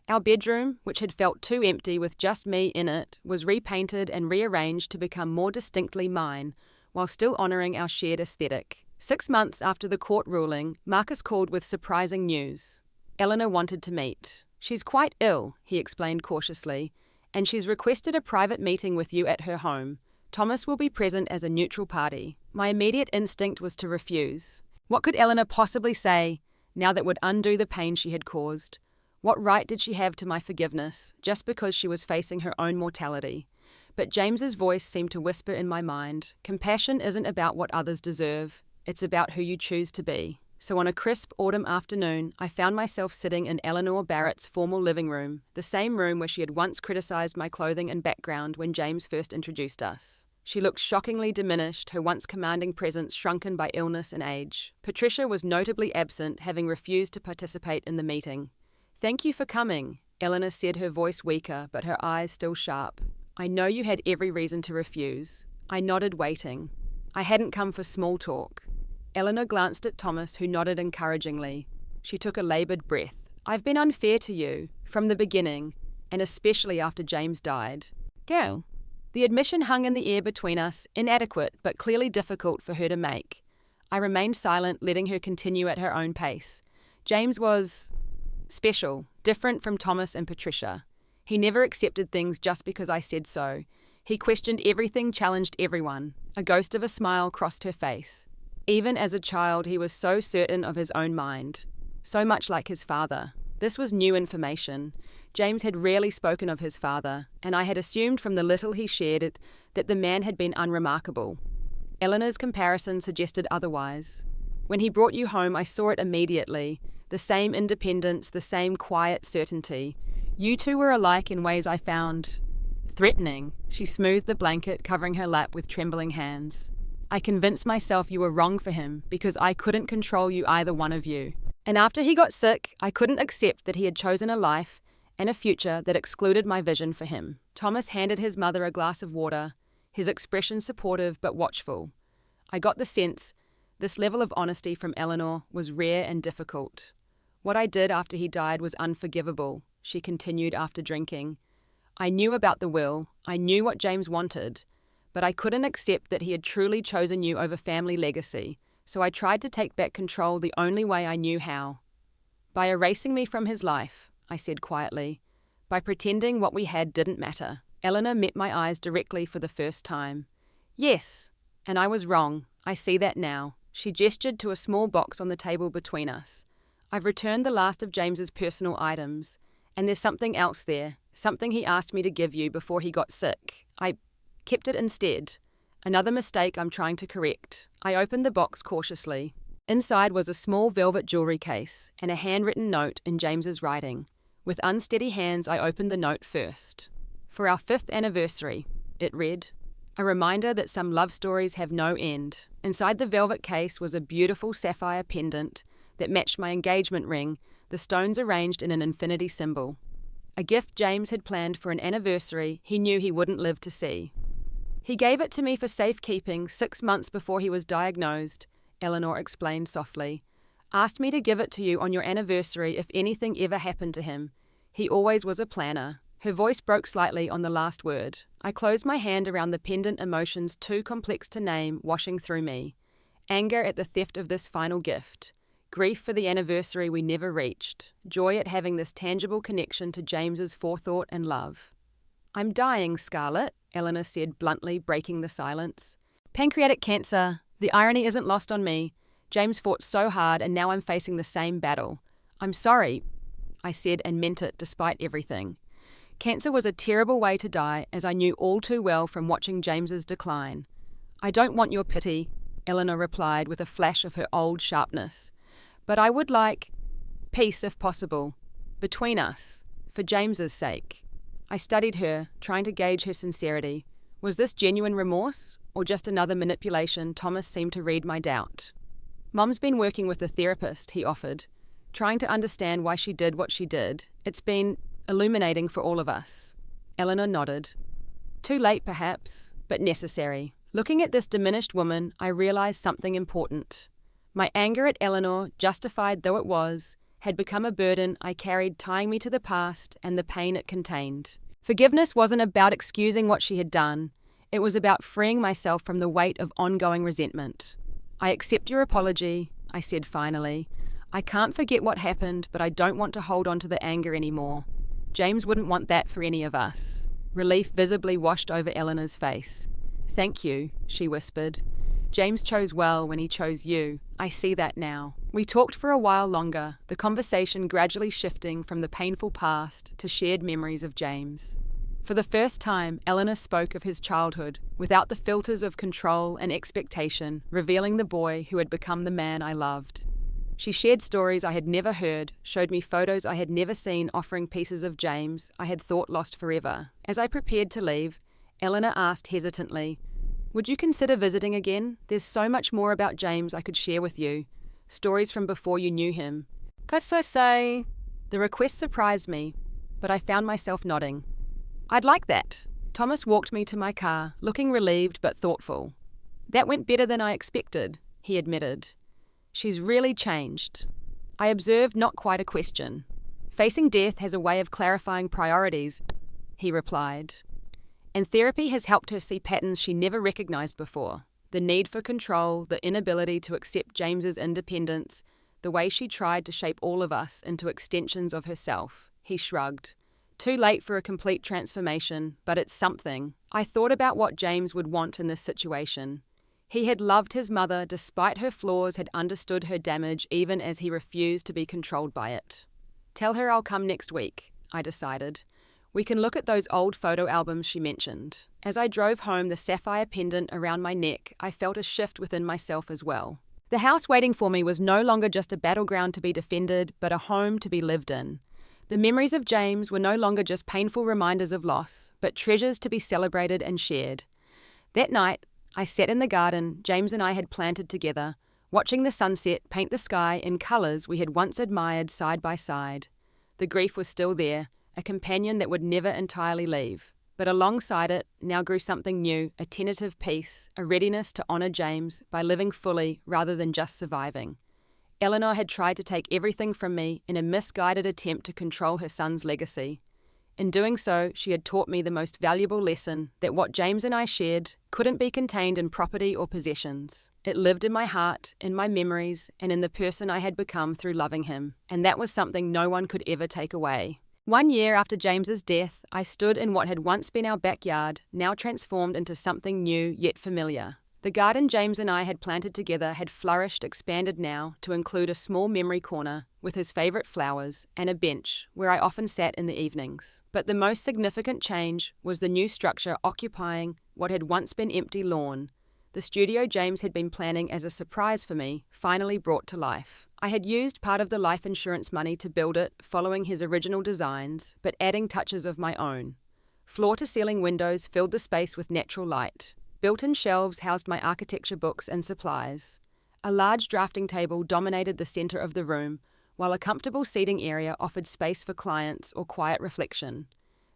Our bedroom, which had felt too empty with just me in it, was repainted and rearranged to become more distinctly mine, while still honouring our shared aesthetic. 6 months after the court ruling, Marcus called with surprising news. Eleanor wanted to meet. "She's quite ill," he explained cautiously, "and she's requested a private meeting with you at her home. Thomas will be present as a neutral party." My immediate instinct was to refuse. What could Eleanor possibly say now that would undo the pain she had caused? What right did she have to my forgiveness, just because she was facing her own mortality? But James's voice seemed to whisper in my mind, compassion isn't about what others deserve, it's about who you choose to be. So on a crisp autumn afternoon, I found myself sitting in Eleanor Barrett's formal living room, the same room where she had once criticised my clothing and background when James first introduced us. She looked shockingly diminished, her once commanding presence shrunken by illness and age. Patricia was notably absent, having refused to participate in the meeting. "Thank you for coming," Eleanor said, her voice weaker, but her eyes still sharp. "I know you had every reason to refuse." I nodded, waiting. I hadn't come for small talk. Eleanor glanced at Thomas, who nodded encouragingly. She took a laboured breath. "I've been unfair to you, from the beginning, and especially after James died." "Girl." The admission hung in the air between us, inadequate but clearly difficult for her to make. I remained silent, letting her continue at her own pace. James was special, different from Thomas and Patricia. He never accepted things just because I said so. He questioned everything, challenged everyone. A ghost of a smile crossed her face. Even as a child, he was so certain of his own mind. So much like his father. This was new information. James had rarely spoken of his father, and I had assumed from the little he shared it that the man had been unremarkable. Eleanor's comparison suggested otherwise. "When he brought you home, I saw it immediately. The same independence, the same quiet certainty. You two were alike in ways I found threatening." She smoothed the blanket, covering her lap with trembling hands. "I convinced myself you were wrong for him because I couldn't control you, either one of you. And after he got sick, I couldn't accept that he had chosen a life and a future that excluded my vision for him." Thomas handed his mother a glass of water, his expression supportive but watchful. I got the sense this level of honesty from Eleanor was rare and difficult. "What I did after he died was unforgivable," she continued after drinking. "I knew about the will, I knew what James wanted, but I couldn't accept that he had truly chosen you over family legacy, so I tried to take back control the only way I knew how. By erasing me from his life," I said quietly, "by pretending what we had didn't matter." Eleanor met my eyes directly for the first time. "Yes, and I was wrong. I see that now." She gestured to a small box on the table between us. "I've returned the last of James's personal items, and there's something else there, something he asked me to give you before he got sick. I kept it instead. Another mistake I'm trying to correct." I opened the box cautiously. Inside was a small velvet jewelry case and a handwritten note in James's writing. With unsteady hands, I opened the note first. "For our 5th anniversary," it read. A reminder that some love stories have no end. Inside the velvet case was a beautiful sapphire pendant that matched my engagement ring, the stones arranged in an infinity symbol. a gift James had planned for an anniversary he knew he wouldn't live to see. He gave it to me for safekeeping 6 months before he was diagnosed, Eleanor explained softly. Asked me to give it to you on your anniversary if anything ever happened to him. He always was a planner. Her voice broke slightly on the last word. I closed my hand around the pendant emotions too complex to name washing through me. Anger at the theft of this final gift. Grief for the anniversary we never reached. Joy at having this tangible connection to James's forethought and love. I'm dying, Scarlett, Eleanor said bluntly, breaking the silence. Pancreatic cancer. The irony isn't lost on me. James fought so hard and now I'm facing the same battle. I'm sorry, I said and meant it despite everything. Cancer was a terrible way to die, as I knew all too well from watching James's decline. I don't want your pity, Eleanor replied with a flash of her old sharpness. But I would like peace if possible, between us, for James's sake. I studied her, trying to gauge her sincerity. Was this genuine remorse, or just another manipulation? Thomas seemed to read my doubt. Mom's been working with a therapist, he offered, trying to understand why she did what she did. It's been illuminating for all of us. Eleanor nodded. Too late, perhaps, but necessary. Looking at this diminished woman, I realized something important. My anger at Eleanor, justified though it was, had become a burden I carried, tying me to the past and the pain it contained. Forgiveness wasn't about excusing what she had done. It was about freeing myself from the weight of ongoing resentment. I accept your apology, I said finally. I can't forget what happened, but I don't want to hold on to the anger anymore. James wouldn't want that for any of us. Relief visibly washed over Eleanor's face. Thank you, she whispered. James chose well when he chose you. I see that now. We talked for a while longer, the conversation gradually shifting from the painful past to shared memories of James. For the first time, Eleanor spoke of his childhood, without the filters of control and expectation, revealing the boy who had become the man I loved. She shared stories I had never heard, showed me photos I had never seen offering pieces of James I had thought lost forever. As I prepared to leave, Eleanor asked hesitantly, would you consider visiting again? There's so much more about James I could share with you. Stories from before you knew him. Cause I say, the request surprised me, but I found myself nodding. I'd like that. Thomas walked me to my car, looking relieved but thoughtful. That went better than I expected, he admitted. She's really changed. I observed, not quite a question. Facing death has a way of clarifying priorities, he replied. And therapy has helped her see patterns she never recognized before. The need for control, the inability to accept James's independence, the way she tried to shape all of us into extensions of herself. He shrugged. Too late for a complete transformation, but it's something. I thought about what James would want in this situation. He had loved his mother despite her flaws, had understood her damage even as he refused to be controlled by it. Tell her I'll come next week, I decided. We can look at those old photo albums she mentioned. As I drove home, the sapphire pendant around my neck, I felt a shift within myself as well. The house waiting for me was no longer just a battleground to be defended, but a home to be lived in. The memories of James were no longer just painful reminders of loss, but treasures to be celebrated and shared. That night, I sat in the garden James and I had planted together, watching the sunset paint the sky in colours we had once admired side by side. The grief was still there, a companion that would never entirely leave. But alongside it now grew something new, a tentative peace, a readiness to honour James by living fully rather than just surviving. Eleanor had tried to take everything from me in a misguided attempt to control her son's legacy. In doing so, she had taught me the most valuable lesson, that what James and I shared couldn't be contained in property or possessions. It lived in my heart, in my memories, and in the person I had become through loving him, and that was something no one could ever take away. 1 year after James's death, I stood in what had once been our backyard, now transformed into something new yet familiar. The garden James and I had planted together had flourished, expanded now to include a small memory corner with his favourite flowers and a bench where I often sat in the evenings. But the most significant change was the new structure occupying what had once been empty lawn. The studio James had been planning as a surprise for me finally brought to life. I had used part of the life insurance money to build it, following his original designs, but adding touches of my own. Floor-to-ceiling windows filled the space with natural light. Built-in shelves housed my architecture books and supplies. A large drafting table dominated the centre of the room, while a comfortable seating area offered space for clients or quiet reflection.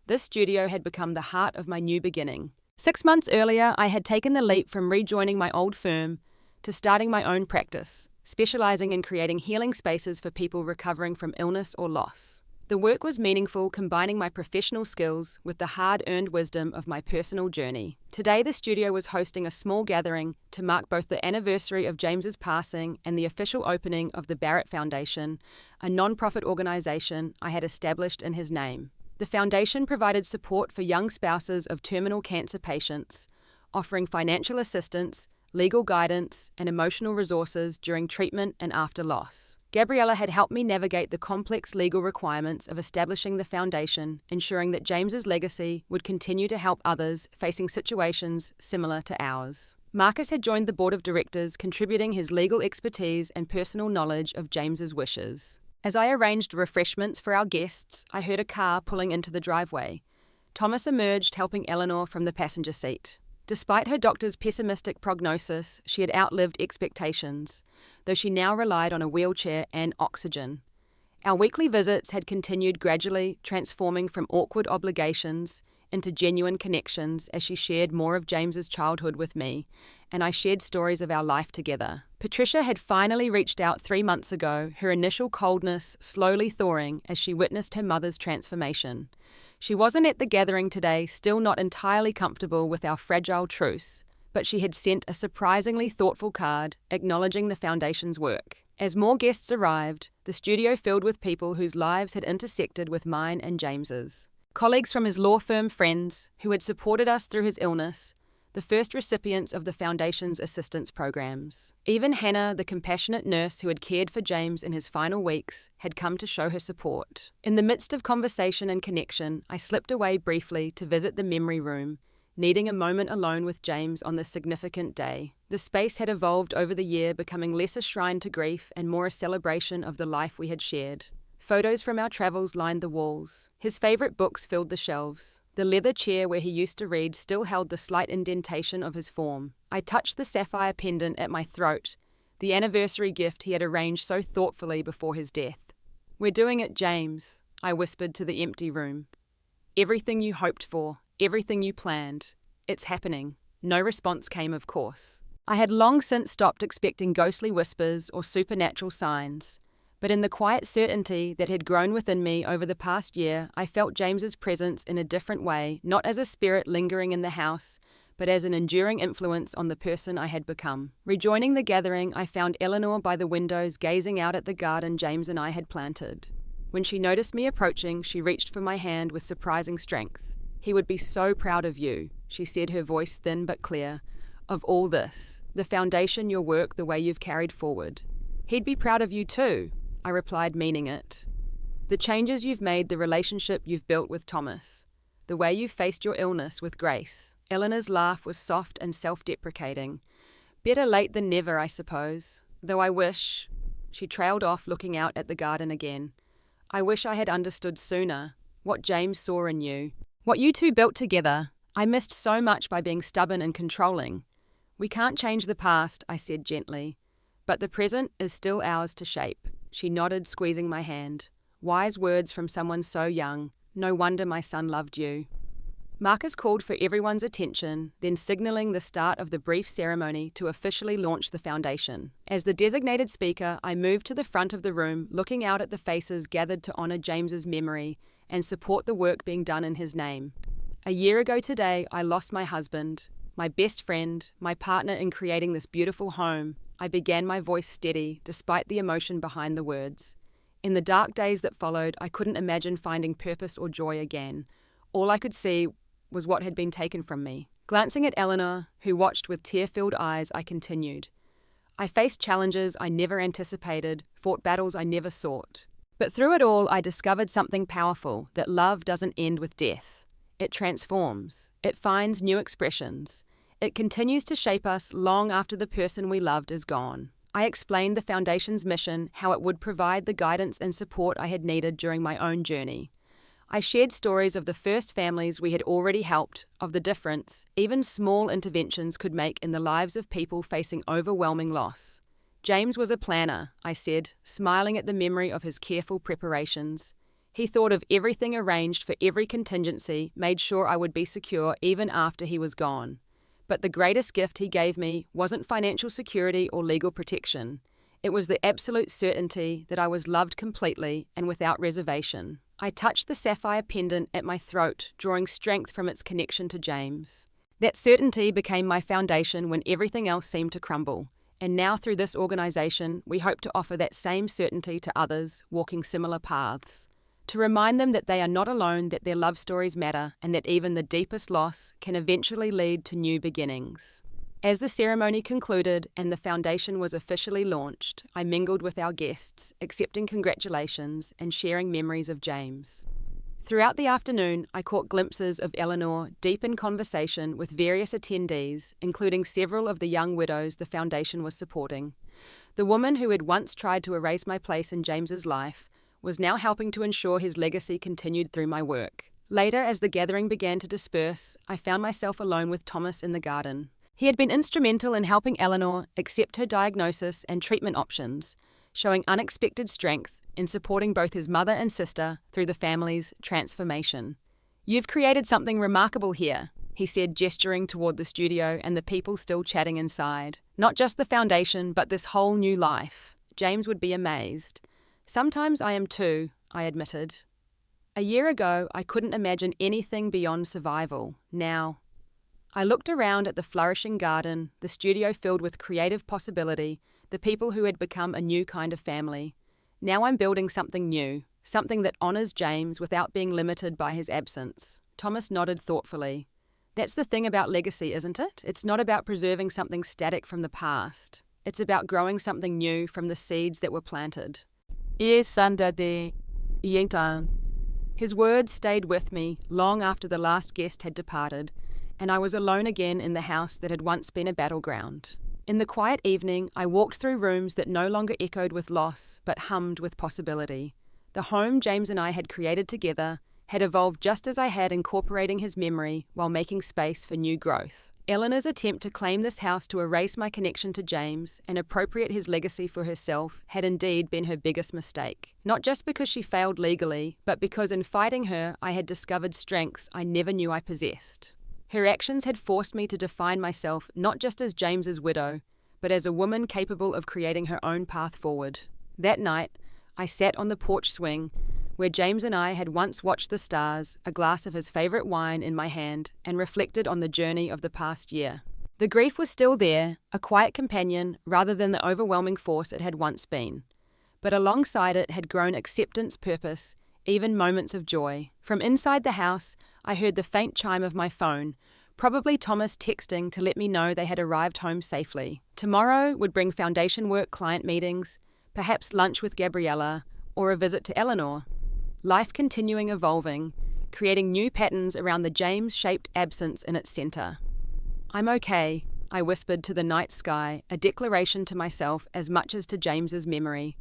This studio had become the heart of my new beginning. 6 months earlier, I had taken the leap from rejoining my old firm to starting my own practice, specializing in creating healing spaces for people recovering from illness or loss. The work was meaningful, combining my professional skills with the hard-earned wisdom of my personal journey. Today, the studio was hosting a small gathering to mark both the anniversary of James's passing and the official opening of the Barrett Foundation, a non-profit organization I had established in his name. The foundation provided support for young spouses of terminal cancer patients, offering financial assistance, legal guidance, and emotional resources during treatment and after loss. Gabriella had helped me navigate the complex legal requirements of establishing the foundation, ensuring that James's legacy would continue to help others facing situations similar to ours. Marcus had joined the board of directors, contributing his legal expertise and personal knowledge of James's wishes. As I arranged refreshments for our guests, I heard a car pulling into the driveway. Thomas emerged, helping Eleanor from the passenger seat. Despite her doctor's pessimistic prognosis, she had outlived expectations, though she now relied on a wheelchair and oxygen. Our weekly visits had continued, gradually transforming from awkward obligations into genuine connections as she shared more of James's childhood with me, and I shared stories of our life together. Patricia had finally reached out 3 months ago, her initial coldness slowly thawing as she witnessed her mother's transformation. She wasn't at the gathering today, still not entirely comfortable with our fragile truce, but she had sent a surprisingly thoughtful card acknowledging the foundation's work. As more guests arrived, the studio filled with people whose lives had intersected with mine and James's. Colleagues from his law firm, friends who had supported us through his illness, the first recipients of the Foundation's assistance programs. Even Hannah, the compassionate nurse who had cared for James in his final weeks, had come to show her support. In the midst of conversation and connection, I slipped away briefly to visit the memory room, needing a moment alone with James on this significant day. The space had evolved over the year, becoming less a shrine to grief and more a celebration of the life we had shared. Photos from our travels lined the walls. His favorite books filled the shelves. The leather chair where he used to read still held the slight indentation of his form. I touched the sapphire pendant at my throat, the anniversary gift he had arranged so thoughtfully before his death. "We're doing it, James," I whispered to the empty room. "Everything you hoped for, everything you planned. It's happening." No response came, of course. I had long since stopped expecting ghostly whispers or supernatural signs. But in the quiet certainty that had grown within me over the past year, I felt James's presence in a different way, not as a spirit lingering in the house, but as an enduring influence on the person I had become. Rejoining the gathering, I found Eleanor by the windows gazing out at the garden James and I had planted. When she noticed me approaching, she reached for my hand with surprising strength. "He would be so proud of you," she said, her voice thin but clear. "Of all this, the foundation, your work, the way you've carried forward. He'd be proud of you too," I replied, meaning it. "The changes you've made, the relationship you've built with Thomas, the way you've faced your illness with grace." Eleanor's laugh was soft and self-deprecating. "Better late than never, I suppose. Though I wish—" She trailed off, looking out at the garden again. "I wish I had understood sooner what James saw in you, what you two built together. I missed so much by being stubborn and controlling. We can't change the past," I said gently, "but the present is still ours to shape." She nodded, squeezing my hand. "Wise words from someone so young. No wonder my son loved you." Marcus called for everyone's attention, then signaling the start of the brief ceremony to officially launch the foundation. As the designated speaker, I moved to the front of the room, looking out at the faces gathered to honor James's memory and support the work being done in his name. A year ago today, I lost my husband, my best friend, my partner in creating this beautiful home. I began, my voice steady, despite the emotion behind the words. In the dark days that followed, I couldn't imagine finding purpose or joy again. All I could see was what had been taken from me. Glancing at Eleanor, who watched with tear-filled eyes, I continued. "I faced challenges I never anticipated, fought battles I never sought. But through it all, I discovered something powerful, that love doesn't end with death. It transforms. It finds new expressions. It continues to shape us long after the person we loved is gone." I explained the Foundation's mission, how it would provide the guidance and support I had needed during my own journey. I shared stories of the first families we had already helped, of the difference even small interventions could make in the lives of people facing overwhelming loss. James was a planner, I said, smiling at the memory of his careful preparations. He thought of everything arranged for every contingency, made sure I would be secure even after he was gone. But the greatest gift he gave me wasn't financial security or legal protection. It was the absolute certainty that I was loved completely and without reservation. I touched the sapphire pendant at my throat, drawing strength from its connection to James. That certainty became my foundation when everything else seemed to crumble. And now through this organisation, we hope to offer that same certainty to others walking similar paths. To remind them that they are not alone, that their love stories matter, and that even the deepest loss can eventually lead to new beginnings. As the ceremony concluded and the foundation was officially launched, I mingled with our guests, accepting congratulations and sharing memories of James. Throughout the afternoon, I caught glimpses of Eleanor deep in conversation with various attendees, including several of the young widows the foundation was supporting. The woman who had once tried to erase my place in James's life was now helping to ensure his legacy continued through my work. Later, as the gathering began to disperse, I found myself alone with Thomas in the garden. He had been instrumental in helping Eleanor accept her diagnosis and treatment options, showing unexpected strength in supporting both his mother and sister through the family's transformation. "You've created something remarkable here," he said, gesturing toward the studio and the people still chatting inside. "Not just the foundation, but this whole new life." James would be amazed. "Sometimes I am too," I admitted. A year ago, I couldn't imagine anything beyond survival. Now, I looked around at the flourishing garden, the studio filled with creative possibility, the people who had become a new kind of family. Now I'm building something new, something that honors James without being limited by his absence. Thomas nodded thoughtfully. That's the thing about legacy, isn't it? It's not about preserving something static from the past. It's about growing something new from the seeds that were planted. His words stayed with me long after the last guest had departed, and I was alone again in the house that had once been a battleground. In the quiet evening, I walked through rooms that no longer echoed with loss, but hummed with possibility. The home James and I had created together had evolved just as I had, incorporating his memory while making space for new growth. Eleanor's attempt to claim this house to erase my connection to James and appropriate his legacy for herself had indeed been her biggest mistake. Not just because she failed legally, but because in fighting her, I had discovered strengths I never knew I possessed. Her actions had forced me to define myself not just as James's widow, but as a woman capable of creating her own path forward. That night, I sat on the porch swing, where James and I had once watched the stars, a glass of his favourite wine in my hand, and reflected on the journey of the past year. The grief was still there, a quiet companion rather than the overwhelming force it had once been. But alongside it had grown acceptance, purpose, even moments of joy. From inside the house, I heard the faint chime of my phone, probably Thomas texting to let me know they had arrived home safely. Tomorrow would bring foundation work, client meetings, perhaps lunch with Gabriella, or a visit to Eleanor. Life continuing evolving, creating new patterns around the James-shaped absence in its centre. "I'm okay," I whispered to the night sky, a declaration to myself as much as to James's memory.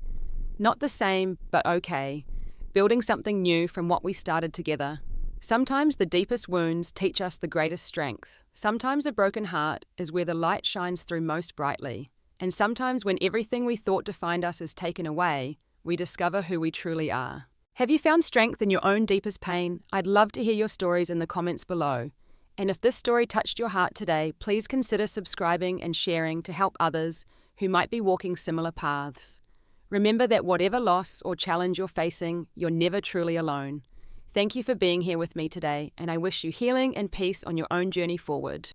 Not the same, but okay, building something new from what we started together. Sometimes the deepest wounds teach us the greatest strength. Sometimes a broken heart is where the light shines through most brightly. And sometimes when everything we thought defined us is taken away, we discover who we truly are. Have you found strength in your own deepest pain? I'd love to hear your stories in the comments below. And if this story touched your heart today, please consider subscribing and sharing to help others who might be walking similar paths. Remember that whatever loss or challenge you're facing, you're never truly alone. Thank you for being here with me today, and I wish you healing and peace on your own journey forward.